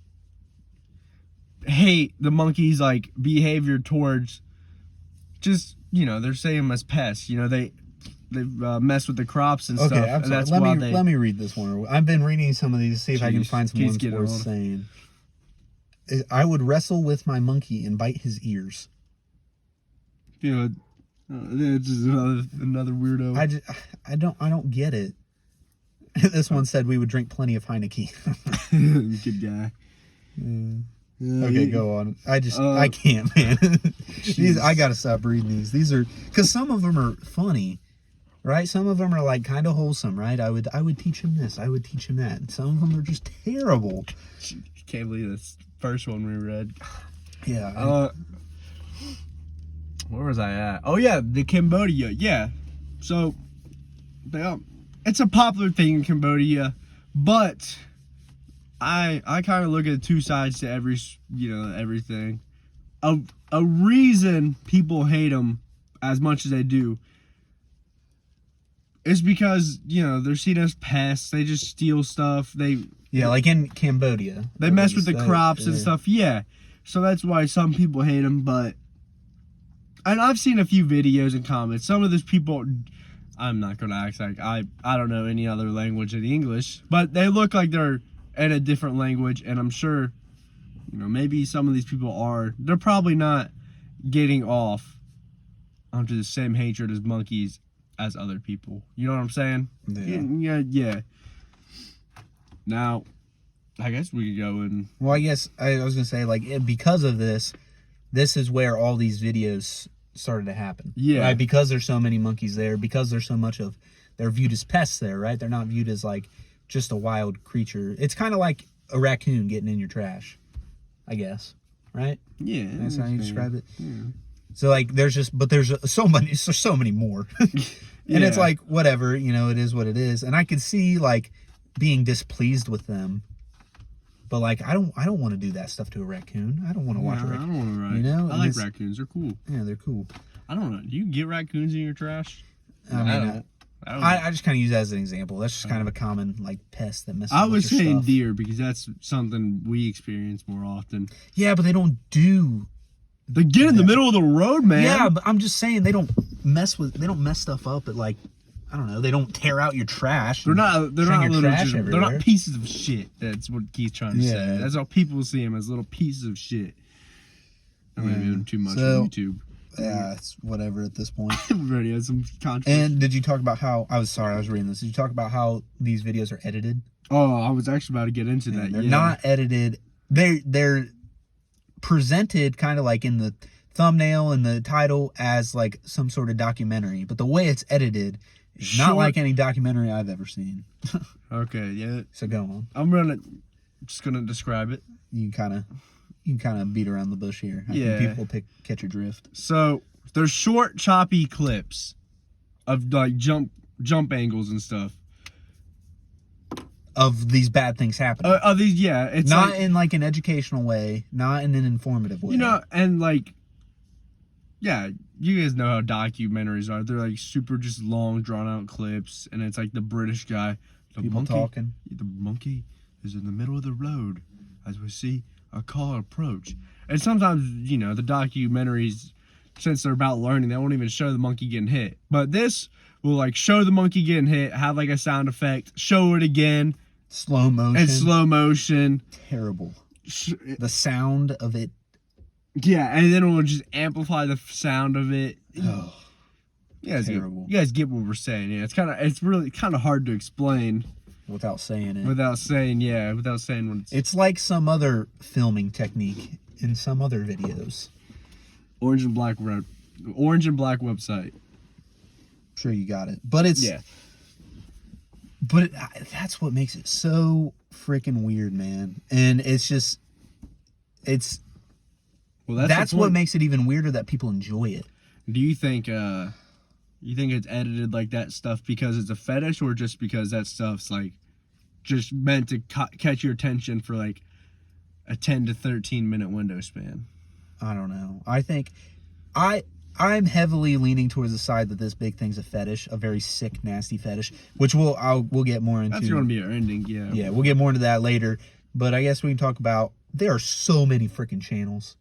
hate the monkeys' like behavior towards just, they're saying them as pests. They mess with the crops and stuff. Okay, and that's let me read this one. I've been reading some of these to see if I can find some ones worth on. saying. I would wrestle with my monkey and bite his ears. It's just another weirdo. I don't get it. This one said we would drink plenty of Heineken. Good guy. Okay, go on. I can't, man. I gotta stop reading these. These are, because some of them are funny, right? Some of them are like kind of wholesome, right? I would teach him this. I would teach him that. And some of them are just terrible. Can't believe this first one we read. Yeah. Where was I at? Oh yeah, the Cambodia. Yeah. So, it's a popular thing in Cambodia, but I kind of look at two sides to everything. A reason people hate them as much as they do is because they're seen as pests. They just steal stuff. Like in Cambodia, they mess with the crops and stuff. Yeah, so that's why some people hate them. And I've seen a few videos and comments. Some of those people, I'm not gonna act like I don't know any other language than English, but they look like they're in a different language, and I'm sure, maybe some of these people they're probably not getting off onto the same hatred as monkeys as other people. You know what I'm saying? Yeah. Now, I guess we could go and... Well, I guess I was going to say, like, because of this is where all these videos started to happen. Yeah. Right? Because there's so many monkeys there, because there's so much of... They're viewed as pests there, right? They're not viewed as, like, just a wild creature. It's kind of like a raccoon getting in your trash, I guess. Right? Yeah. That's how you describe it? Yeah. So, like, there's so many more. And it's like, whatever, it is what it is. And I could see, like, being displeased with them. But, like, I don't want to do that stuff to a raccoon. I don't want to watch a raccoon. I don't want to ride. I like raccoons. They're cool. Yeah, they're cool. I don't know. Do you get raccoons in your trash? I just kind of use that as an example. That's just kind of a common, like, pest that messes with your stuff. I was saying deer because that's something we experience more often. Yeah, but they don't do... They get in the middle of the road, man. Yeah, but I'm just saying they don't mess stuff up at, like, I don't know. They don't tear out your trash. They're not pieces of shit. That's what Keith's trying to say. That's how people see them, as little pieces of shit. I might be doing too much on YouTube. Yeah, it's whatever at this point. We already had some controversy. And did you talk about how, I was reading this. Did you talk about how these videos are edited? Oh, I was actually about to get into that. They're not edited. They're presented kind of like in the thumbnail and the title as like some sort of documentary. But the way it's edited is not like any documentary I've ever seen. Okay, yeah. So go on. I'm just gonna describe it. You can kind of beat around the bush here. I Yeah. think people catch your drift. So there's short, choppy clips of like jump angles and stuff. Of these bad things happening. Of these, yeah, it's not like, in like an educational way, not in an informative way. you know, and like, yeah, you guys know how documentaries are. They're like super just long, drawn out clips, and it's like the British guy, people talking. The monkey is in the middle of the road as we see a car approach. And sometimes, you know, the documentaries, since they're about learning, they won't even show the monkey getting hit. But this will like show the monkey getting hit, have like a sound effect, show it again. Slow motion. And slow motion. Terrible. The sound of it. Yeah, and then it will just amplify the sound of it. Oh, terrible. You guys get what we're saying. Yeah, it's really kind of hard to explain without saying it. Without saying what it's like some other filming technique in some other videos. Orange and Black website. I'm sure you got it. But it's But that's what makes it so freaking weird, man. And it's just, that's what makes it even weirder that people enjoy it. Do you think it's edited like that stuff because it's a fetish, or just because that stuff's like just meant to catch your attention for like a 10 to 13 minute window span? I don't know. I think I'm heavily leaning towards the side that this big thing's a fetish, a very sick, nasty fetish, which we'll get more into. That's going to be our ending, yeah. Yeah, we'll get more into that later. But I guess we can talk about, there are so many freaking channels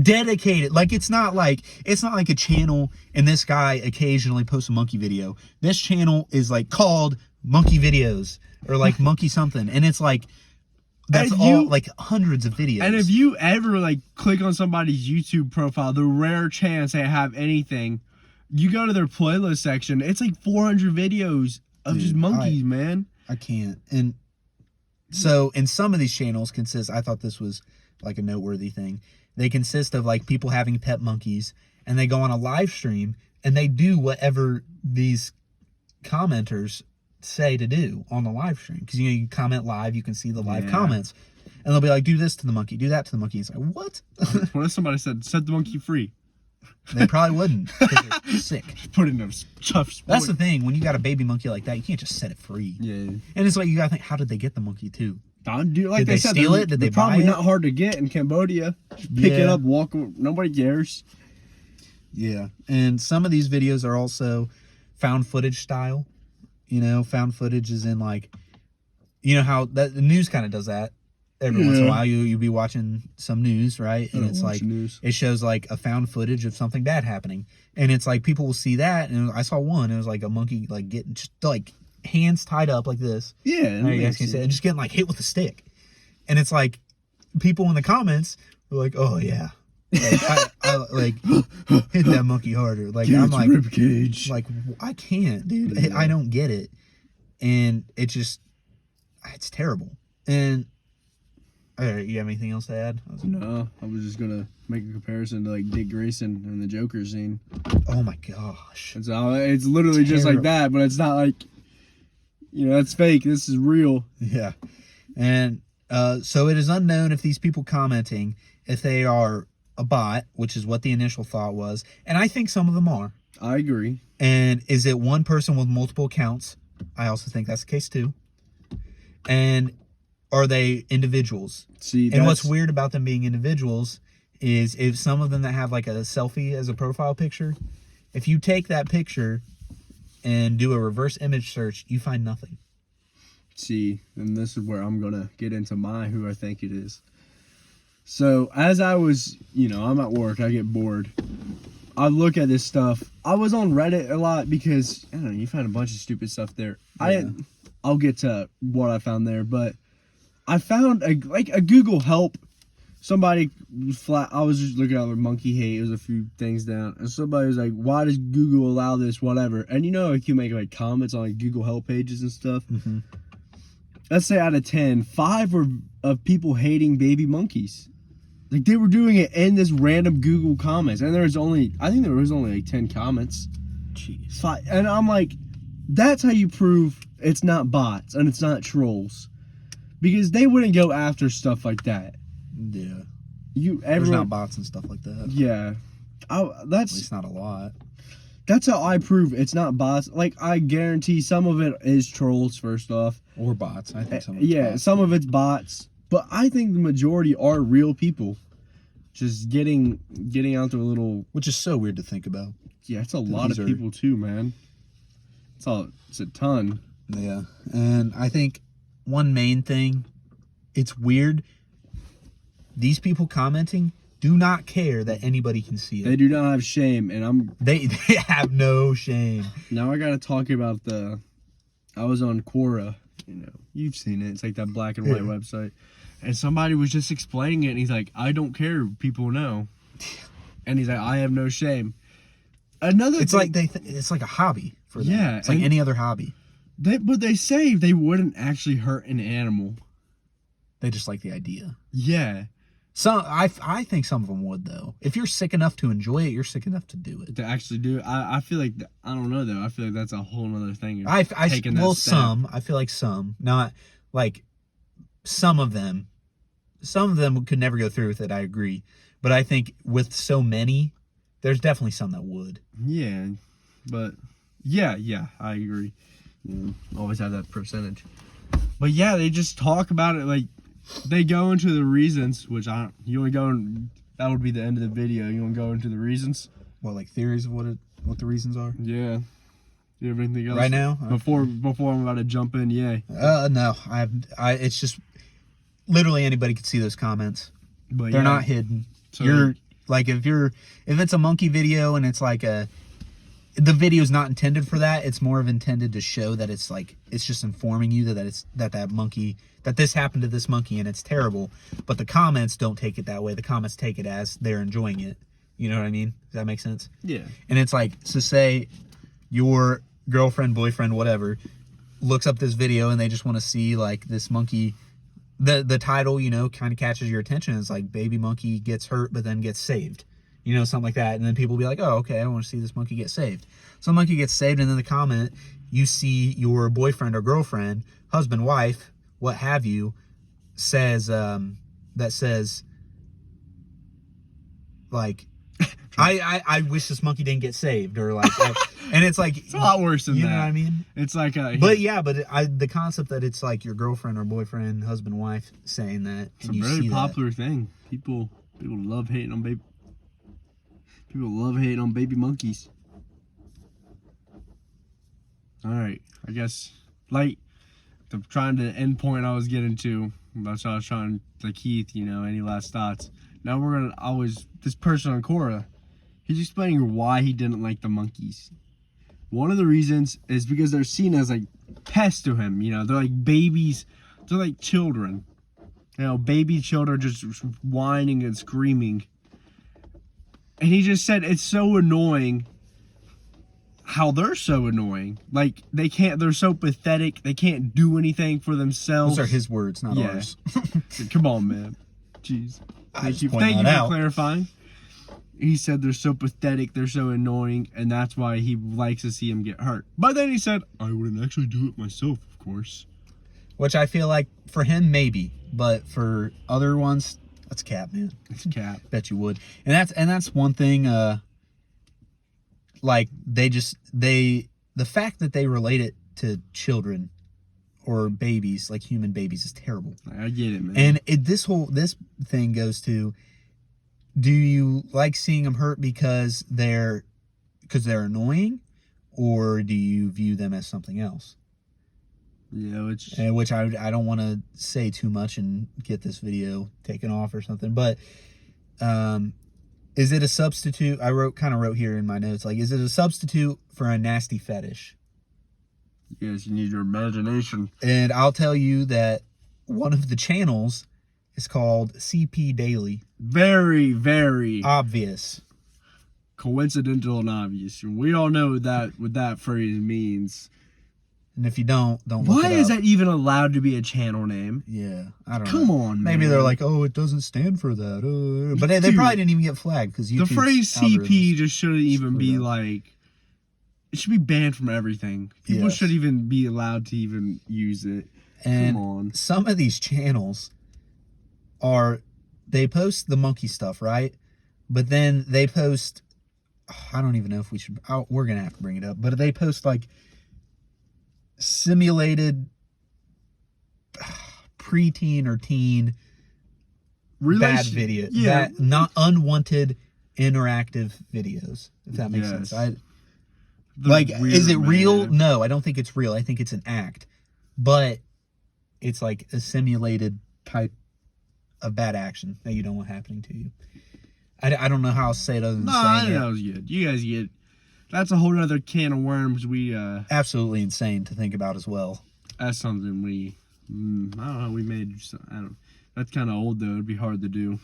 dedicated. Like it's not like a channel and this guy occasionally posts a monkey video. This channel is like called Monkey Videos or like Monkey something, and it's like that's all like hundreds of videos. And if you ever like click on somebody's YouTube profile, the rare chance they have anything, you go to their playlist section, it's like 400 videos of just monkeys, man. I can't. And so in some of these channels I thought this was like a noteworthy thing. They consist of like people having pet monkeys, and they go on a live stream and they do whatever these commenters say to do on the live stream, because you comment live, you can see the live comments, and they'll be like, do this to the monkey, do that to the monkey. It's like, what? What if somebody set the monkey free? They probably wouldn't, because they're sick. Put it in a tough sport. That's the thing, when you got a baby monkey like that, you can't just set it free. Yeah. And it's like, you gotta think, how did they get the monkey too? Did they steal it? Did they buy probably it? not hard to get in Cambodia. Pick it up, walk. Nobody cares. Yeah. And some of these videos are also found footage style. You know, found footage is in like, you know how the news kind of does that. Every once in a while, you'll be watching some news, right? And it's like, it shows like a found footage of something bad happening. And it's like, people will see that. And I saw one, it was like a monkey like getting just like hands tied up like this. Yeah. And you guys can see it, and just getting like hit with a stick. And it's like, people in the comments were like, oh yeah. Like, I like hit that monkey harder. Like I'm like, ribcage. Like I can't, dude. Yeah. I don't get it, and it's terrible. And you have anything else to add? No, I was just gonna make a comparison to like Dick Grayson and the Joker scene. Oh my gosh, it's literally just like that, but it's not like, you know, that's fake. This is real. Yeah, and so it is unknown if these people commenting, if they are a bot, which is what the initial thought was, and I think some of them are. I agree. And is it one person with multiple accounts? I also think that's the case too. And are they individuals? See, and what's weird about them being individuals is if some of them that have like a selfie as a profile picture, if you take that picture and do a reverse image search, you find nothing. See, and this is where I'm gonna get into who I think it is. So as I was, you know, I'm at work, I get bored. I look at this stuff. I was on Reddit a lot because, I don't know, you find a bunch of stupid stuff there. Yeah. I'll get to what I found there, but I found a Google help somebody was flat. I was just looking at the monkey hate. It was a few things down, and somebody was like, "Why does Google allow this? Whatever." And you know, like you make like comments on like Google help pages and stuff. Mm-hmm. Let's say out of 10, 5 were of people hating baby monkeys. Like they were doing it in this random Google comments, and I think there was only like 10 comments. Jeez. 5, and I'm like, that's how you prove it's not bots and it's not trolls, because they wouldn't go after stuff like that. Yeah. There's There's not bots and stuff like that. Yeah, At least not a lot. That's how I prove it's not bots. Like I guarantee some of it is trolls. First off, Or bots. I think some of it's bots. some of it's bots, but I think the majority are real people, just getting out their little. Which is so weird to think about. Yeah, it's a lot of people too, man. It's a ton. Yeah, and I think one main thing, it's weird. These people commenting do not care that anybody can see it. They do not have shame, and They have no shame. Now I gotta talk about I was on Quora, you've seen it. It's like that black and white website, and somebody was just explaining it, and he's like, "I don't care, people know," and he's like, "I have no shame." It's like it's like a hobby for them. Yeah, it's like any other hobby. But they say they wouldn't actually hurt an animal. They just like the idea. Yeah. I think some of them would, though. If you're sick enough to enjoy it, you're sick enough to do it. To actually do it, I feel like I don't know though. I feel like that's a whole other thing. I feel like some, not like some of them. Some of them could never go through with it. I agree, but I think with so many, there's definitely some that would. Yeah, but yeah, I agree. Always have that percentage. But yeah, they just talk about it like. They go into the reasons, which that would be the end of the video. You want to go into the reasons? What, like theories of what the reasons are? Yeah. Do you have anything else? Right now? Before I'm about to jump in, yeah. No. It's just literally anybody could see those comments. But they're not hidden. So you're like if it's a monkey video and it's like the video's not intended for that. It's more of intended to show that it's just informing you that this happened to this monkey and it's terrible. But the comments don't take it that way. The comments take it as they're enjoying it. You know what I mean? Does that make sense? Yeah. And it's like, so say your girlfriend, boyfriend, whatever, looks up this video and they just want to see like this monkey. The title, kind of catches your attention. It's like baby monkey gets hurt but then gets saved. Something like that. And then people will be like, oh, okay, I want to see this monkey get saved. So the monkey gets saved, and then the comment, you see your boyfriend or girlfriend, husband, wife, what have you, says, like, I wish this monkey didn't get saved, or like, and it's like, it's a lot worse than that. You know what I mean? It's like the concept that it's like your girlfriend or boyfriend, husband, wife saying that. It's a very popular thing. People love hating on baby. People love hating on baby monkeys. All right, I guess like trying to end point I was getting to. That's what I was trying to Keith. Any last thoughts? Now this person on Quora, he's explaining why he didn't like the monkeys. One of the reasons is because they're seen as like pests to him. They're like babies. They're like children. Baby children just whining and screaming. And he just said it's so annoying how they're so annoying. Like, they're so pathetic. They can't do anything for themselves. Those are his words, not ours. Come on, man. Jeez. Thank you for clarifying. He said they're so pathetic, they're so annoying, and that's why he likes to see them get hurt. But then he said, I wouldn't actually do it myself, of course. Which I feel like for him, maybe. But for other ones, that's cap, man. It's cap. Bet you would. And that's one thing, like the fact that they relate it to children or babies, like human babies, is terrible. I get it, man. And this thing goes to, do you like seeing them hurt because they're annoying, or do you view them as something else? Yeah, which I don't want to say too much and get this video taken off or something, but is it a substitute? I wrote here in my notes, like, is it a substitute for a nasty fetish? Yes, you need your imagination. And I'll tell you that one of the channels is called CP Daily. Very, very Obvious. coincidental and obvious. We all know what that phrase means. And if you don't look Why it is up. that even allowed to be a channel name? Yeah, I don't know. Come on, man. Maybe they're like, oh, it doesn't stand for that. But they probably didn't even get flagged because the phrase CP just shouldn't even be like. It should be banned from everything. People should even be allowed to even use it. And come on. Some of these channels they post the monkey stuff, right? But then they post, I don't even know if we should, we're going to have to bring it up, but they post like simulated preteen or teen bad video, not unwanted interactive videos, if that makes sense. Is it real? No, I don't think it's real. I think it's an act, but it's like a simulated type of bad action that you don't want happening to you. I don't know how else to say it other than saying I think that was good. You guys get, that's a whole other can of worms. Absolutely insane to think about as well. That's something I don't know, we made, that's kind of old though. It'd be hard to do.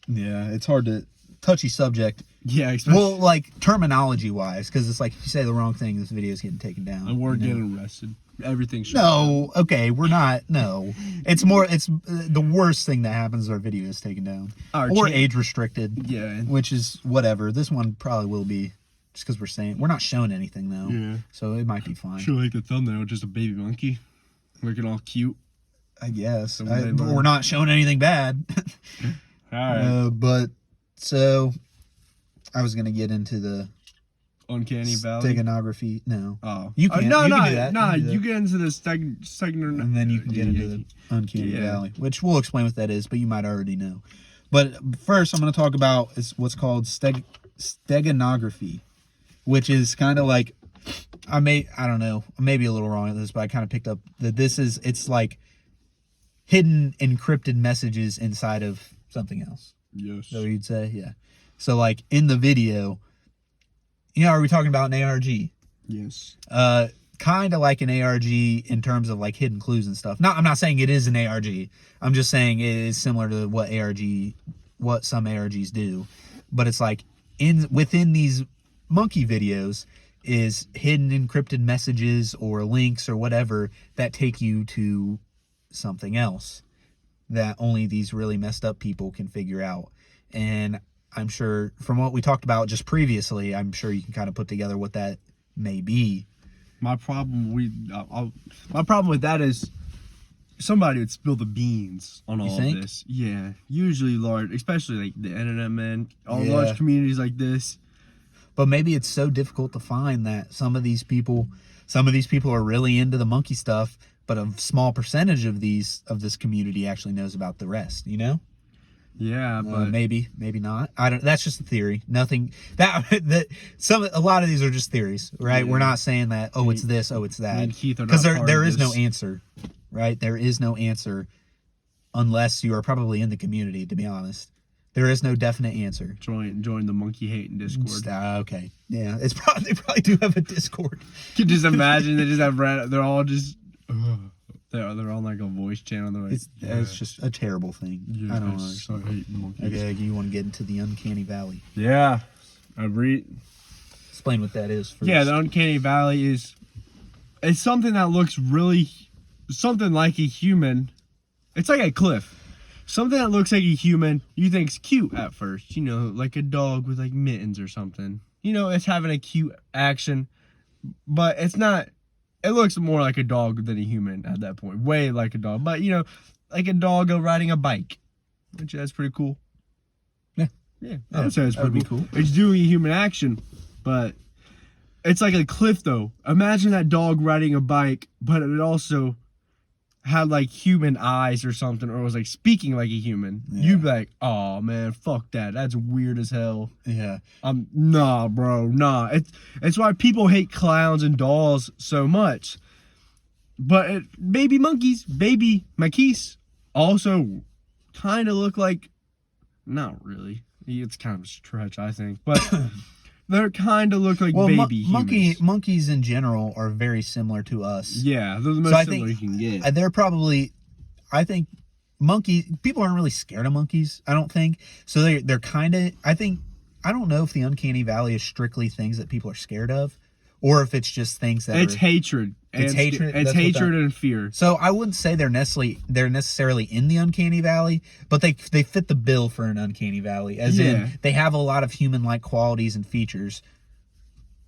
Yeah, it's hard to, touchy subject. Yeah, especially, well, like terminology wise, because it's like if you say the wrong thing, this video's getting taken down. And we're getting arrested. Everything's okay, we're not. No, it's the worst thing that happens is our video is taken down or age restricted. Yeah, which is whatever. This one probably will be, just because we're not showing anything though. Yeah, so it might be fine. Sure, like the thumbnail, just a baby monkey, looking all cute. I guess we're not showing anything bad. All right, but so I was gonna get into the Uncanny Valley. Steganography. No. Oh. You can. No, you can do that. No, you get into the steganography. And then you can get into the Uncanny Valley, which we'll explain what that is, but you might already know. But first, I'm going to talk about what's called steganography, which is kind of like, I don't know, I may be a little wrong at this, but I kind of picked up that it's like hidden encrypted messages inside of something else. Yes. Is that what you'd say? Yeah. So like in the video, are we talking about an ARG? Yes. Kind of like an ARG in terms of like hidden clues and stuff. I'm not saying it is an ARG. I'm just saying it is similar to what some ARGs do. But it's like within these monkey videos is hidden encrypted messages or links or whatever that take you to something else that only these really messed up people can figure out. And I'm sure from what we talked about just previously, I'm sure you can kind of put together what that may be. My problem with that is somebody would spill the beans on all of this. Yeah, usually large, especially like the internet, man. Large communities like this. But maybe it's so difficult to find that some of these people are really into the monkey stuff, but a small percentage of this community actually knows about the rest. Yeah, but maybe not. I don't. That's just a theory. Nothing a lot of these are just theories, right? Yeah. We're not saying that. Oh, it's this. Oh, it's that. Because there is no answer, right? There is no answer unless you are probably in the community. To be honest, there is no definite answer. Join the monkey hating Discord. Okay, yeah, they probably do have a Discord. You can just imagine they just have they're all just. They're on like a voice channel. Like, it's just a terrible thing. Yeah, I don't know. I hate monkeys. Okay, you want to get into the Uncanny Valley? Yeah, explain what that is first. Yeah, the Uncanny Valley it's something that looks really something like a human. It's like a cliff. Something that looks like a human. You think's cute at first. Like a dog with like mittens or something. It's having a cute action, but it's not. It looks more like a dog than a human at that point. Way like a dog. But, like a dog riding a bike. Which, that's pretty cool. Yeah. I would say it's pretty cool. It's doing a human action, but it's like a cliff, though. Imagine that dog riding a bike, but it also had, like, human eyes or something, or was, like, speaking like a human. Yeah. You'd be like, oh, man, fuck that. That's weird as hell. Yeah. Nah, bro, nah. It's why people hate clowns and dolls so much. But baby monkeys also kind of look like, not really. It's kind of a stretch, I think. But they kind of look like baby humans. Monkeys in general are very similar to us. Yeah, they're the most similar you can get. They're probably, I think people aren't really scared of monkeys, I don't think. So they're kind of, I don't know if the uncanny valley is strictly things that people are scared of, or if it's just things that it's hatred. It's hatred. It's hatred and fear. So I wouldn't say they're necessarily in the uncanny valley, but they fit the bill for an uncanny valley, as in they have a lot of human-like qualities and features.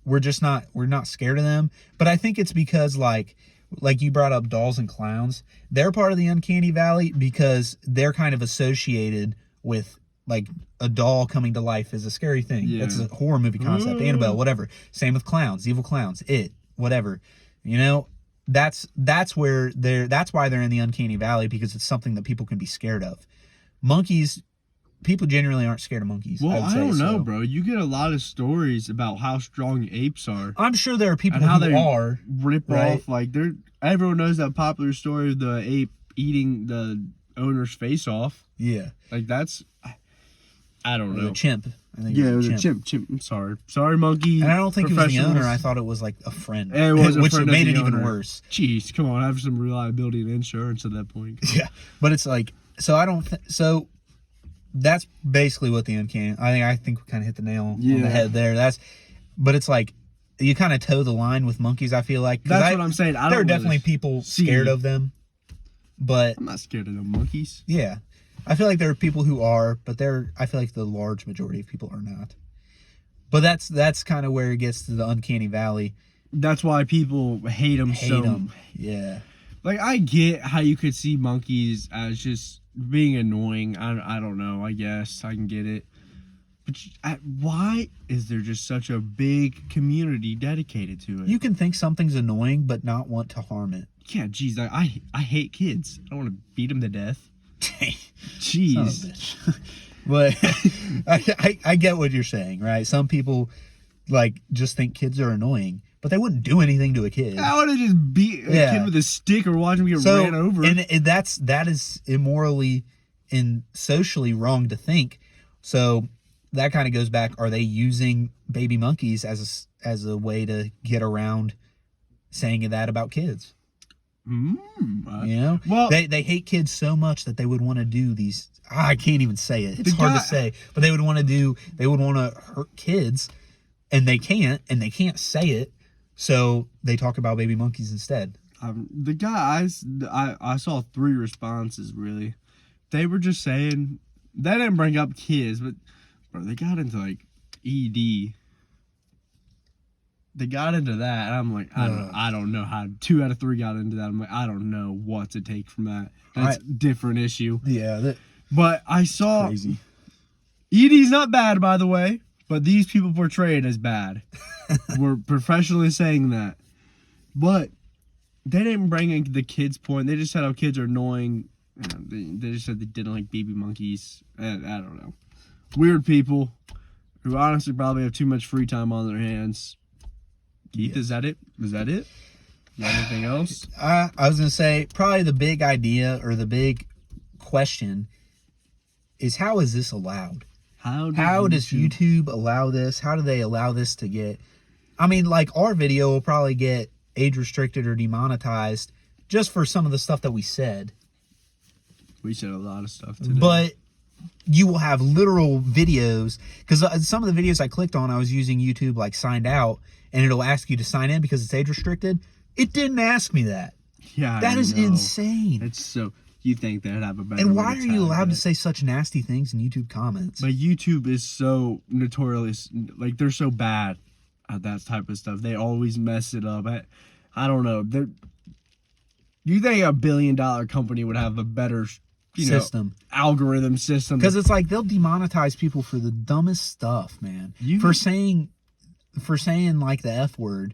We're not scared of them, but I think it's because like you brought up dolls and clowns. They're part of the uncanny valley because they're kind of associated with, like, a doll coming to life is a scary thing. Yeah. That's a horror movie concept. Annabelle, whatever. Same with clowns, evil clowns, it, whatever. You know, that's why they're in the uncanny valley, because it's something that people can be scared of. Monkeys, people generally aren't scared of monkeys. Well, I don't know, bro. You get a lot of stories about how strong apes are. I'm sure there are people who are rip off, like, everyone knows that popular story of the ape eating the owner's face off. Yeah, like that's, I don't know. The chimp. I think it was a chimp. I'm sorry, monkey. And I don't think it was the owner. I thought it was like a friend. It was a which friend made of it the even owner. worse. Jeez, come on, have some reliability and insurance at that point. Yeah, but it's like, so I don't. So that's basically what the uncanny. I think we kind of hit the nail on the head there. But it's like you kind of toe the line with monkeys. I feel like that's what I'm saying. There are definitely people scared of them, but I'm not scared of the monkeys. Yeah, I feel like there are people who are, but I feel like the large majority of people are not. But that's kind of where it gets to the uncanny valley. That's why people hate them Yeah. Like, I get how you could see monkeys as just being annoying. I don't know. I guess I can get it. But why is there just such a big community dedicated to it? You can think something's annoying, but not want to harm it. Yeah, geez. I hate kids. I don't want to beat them to death. Jeez. But I get what you're saying, right? Some people, like, just think kids are annoying, but they wouldn't do anything to a kid. I would have just beat a kid with a stick or watch him get ran over. And that is immorally and socially wrong to think. So that kind of goes back. Are they using baby monkeys as a way to get around saying that about kids? You know, well, they hate kids so much that they would want to do these. I can't even say it. It's hard to say, but they would want to hurt kids, and they can't say it. So they talk about baby monkeys instead. The guy I saw 3 responses really. They were just saying they didn't bring up kids, but bro, they got into like ED. They got into that, and I'm like, I don't know how. 2 out of 3 got into that. I'm like, I don't know what to take from that. That's a different issue. Yeah, but I saw crazy. ED's not bad, by the way, but these people portray it as bad. We're professionally saying that, but they didn't bring in the kids' point. They just said how kids are annoying. They just said they didn't like baby monkeys. I don't know. Weird people who honestly probably have too much free time on their hands. Keith, is that it? Is that it? You got anything else? I was going to say, probably the big idea or the big question is, how is this allowed? How does YouTube allow this? How do they allow this to get... I mean, like, our video will probably get age restricted or demonetized just for some of the stuff that we said. We said a lot of stuff today. But you will have literal videos, because some of the videos I clicked on, I was using YouTube, like, signed out, and it'll ask you to sign in because it's age restricted. It didn't ask me that. Yeah, that is insane. It's so... You think they'd have a better... And why are you allowed to say such nasty things in YouTube comments? But YouTube is so notorious, like, they're so bad at that type of stuff. They always mess it up. I don't know. You think a $1 billion company would have a better algorithm system? Because it's like they'll demonetize people for the dumbest stuff, man. For saying like the F word,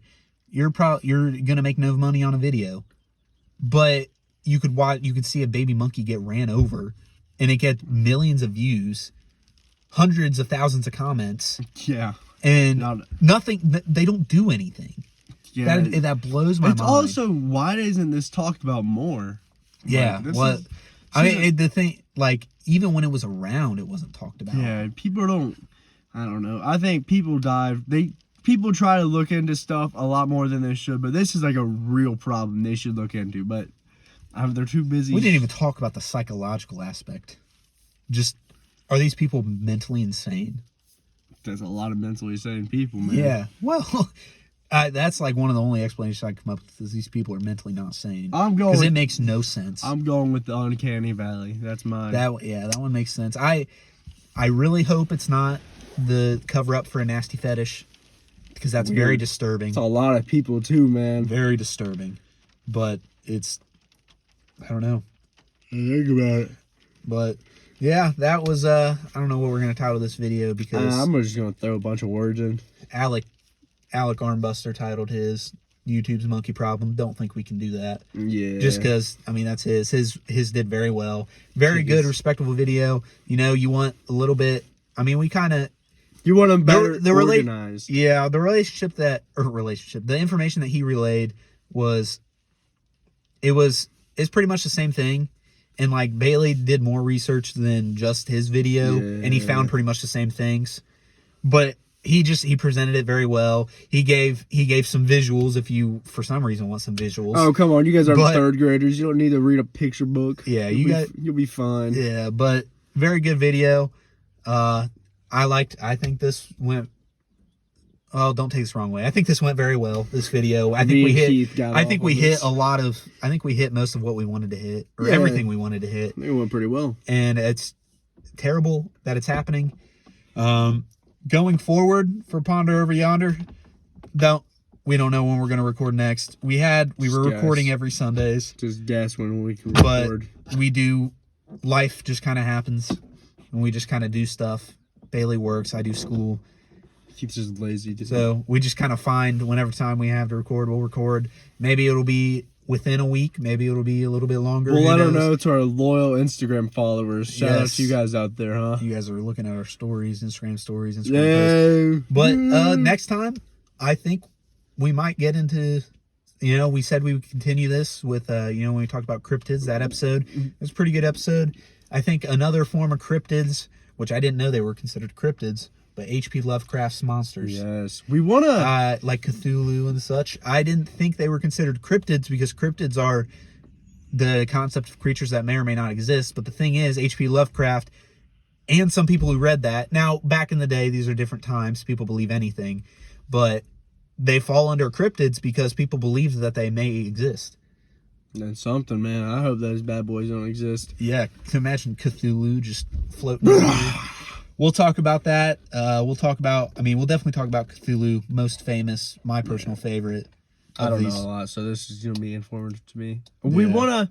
you're gonna make no money on a video, but you could see a baby monkey get ran over, and it gets millions of views, hundreds of thousands of comments. Yeah, and nothing. They don't do anything. Yeah, that blows my mind. It's also, why isn't this talked about more? Yeah, like, the thing, like, even when it was around, it wasn't talked about. Yeah, people don't. I don't know. I think people people try to look into stuff a lot more than they should, but this is like a real problem they should look into. But They're too busy. We didn't even talk about the psychological aspect. Just, are these people mentally insane? There's a lot of mentally insane people, man. Yeah. Well, that's like one of the only explanations I can come up with is these people are mentally not sane. Because it makes no sense. I'm going with the uncanny valley. That's mine. That one makes sense. I really hope it's not the cover up for a nasty fetish, because that's very disturbing. It's a lot of people too, man. Very disturbing. But it's, I don't know. Think about it. But yeah, that was I don't know what we're gonna title this video, because I'm just gonna throw a bunch of words in. Alec Armbuster titled his YouTube's Monkey Problem. Don't think we can do that. Yeah. Just because, I mean, that's his. His did very well. Very good, respectable video. You know, you want a little bit. I mean, we kind of. You want them better organized. Yeah, the the information that he relayed is pretty much the same thing. And like Bailey did more research than just his video, and he found pretty much the same things. But he presented it very well. He gave some visuals if you for some reason want some visuals. Oh, come on, you guys are third graders. You don't need to read a picture book. Yeah, you'll be fine. Yeah, but very good video. I think this went. Oh, don't take this the wrong way. I think this went very well. This video. I think we hit a lot of. I think we hit most of what we wanted to hit, or everything we wanted to hit. It went pretty well. And it's terrible that it's happening. Going forward for Ponder Over Yonder, we don't know when we're going to record next. We were recording every Sundays. Just guess when we can record. But we do. Life just kind of happens, and we just kind of do stuff. Bailey works. I do school. Keeps us lazy. So we just kind of find whenever time we have to record, we'll record. Maybe it'll be within a week. Maybe it'll be a little bit longer. We'll let her know to our loyal Instagram followers. Shout out to you guys out there, huh? You guys are looking at our stories, Instagram posts. But next time, I think we might get into, we said we would continue this with, when we talked about cryptids, that episode. It was a pretty good episode. I think another form of cryptids, which I didn't know they were considered cryptids, but H.P. Lovecraft's monsters. Yes. We want to... like Cthulhu and such. I didn't think they were considered cryptids, because cryptids are the concept of creatures that may or may not exist. But the thing is, H.P. Lovecraft and some people who read that... Now, back in the day, these are different times. People believe anything. But they fall under cryptids because people believe that they may exist. That's something, man. I hope those bad boys don't exist. Yeah. Imagine Cthulhu just floating around. We'll talk about that. We'll definitely talk about Cthulhu, most famous, my personal favorite. I don't know a lot, so this is gonna be informative to me. Yeah.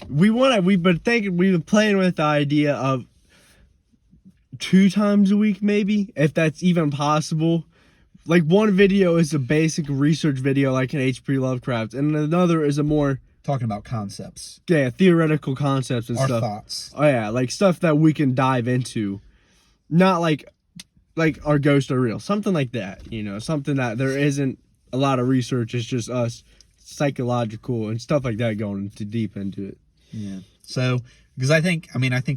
We've been playing with the idea of 2 times a week, maybe, if that's even possible. Like, one video is a basic research video, like an H.P. Lovecraft, and another is a more talking about concepts. Yeah, theoretical concepts and our stuff. Thoughts. Oh yeah, like stuff that we can dive into. Not like our ghosts are real. Something like that, something that there isn't a lot of research. It's just us psychological and stuff like that going too deep into it. Yeah. So, because I think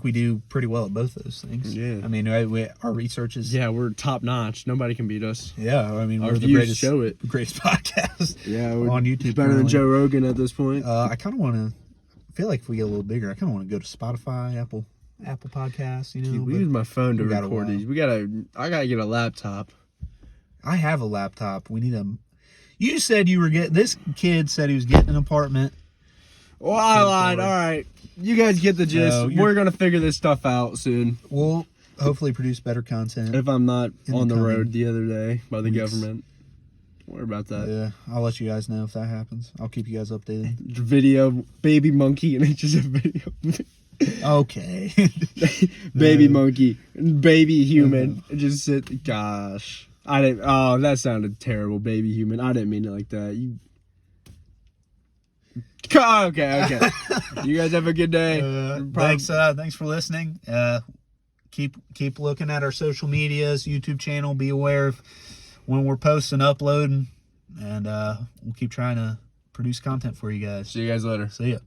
we do pretty well at both those things. Yeah. I mean, our research is... Yeah, we're top notch. Nobody can beat us. Yeah. I mean, our we're the greatest podcast. Yeah. On YouTube. Better than Joe Rogan at this point. I kind of want to... I feel like if we get a little bigger, I kind of want to go to Spotify, Apple Podcasts, Dude, we use my phone to record these. I gotta get a laptop. I have a laptop. We need You said this kid said he was getting an apartment. Well, I lied. All right. You guys get the gist. We're gonna figure this stuff out soon. We'll hopefully produce better content. If I'm not on the road the other day by the government. Don't worry about that. Yeah, I'll let you guys know if that happens. I'll keep you guys updated. Video, baby monkey, and it's just a video. Okay. Baby monkey, baby human. Just sit. Gosh, I didn't. Oh, that sounded terrible. Baby human. I didn't mean it like that. Okay. You guys have a good day. Thanks for listening. Keep looking at our social medias, YouTube channel. Be aware of when we're posting, uploading, and we'll keep trying to produce content for you guys. See you guys later. See ya.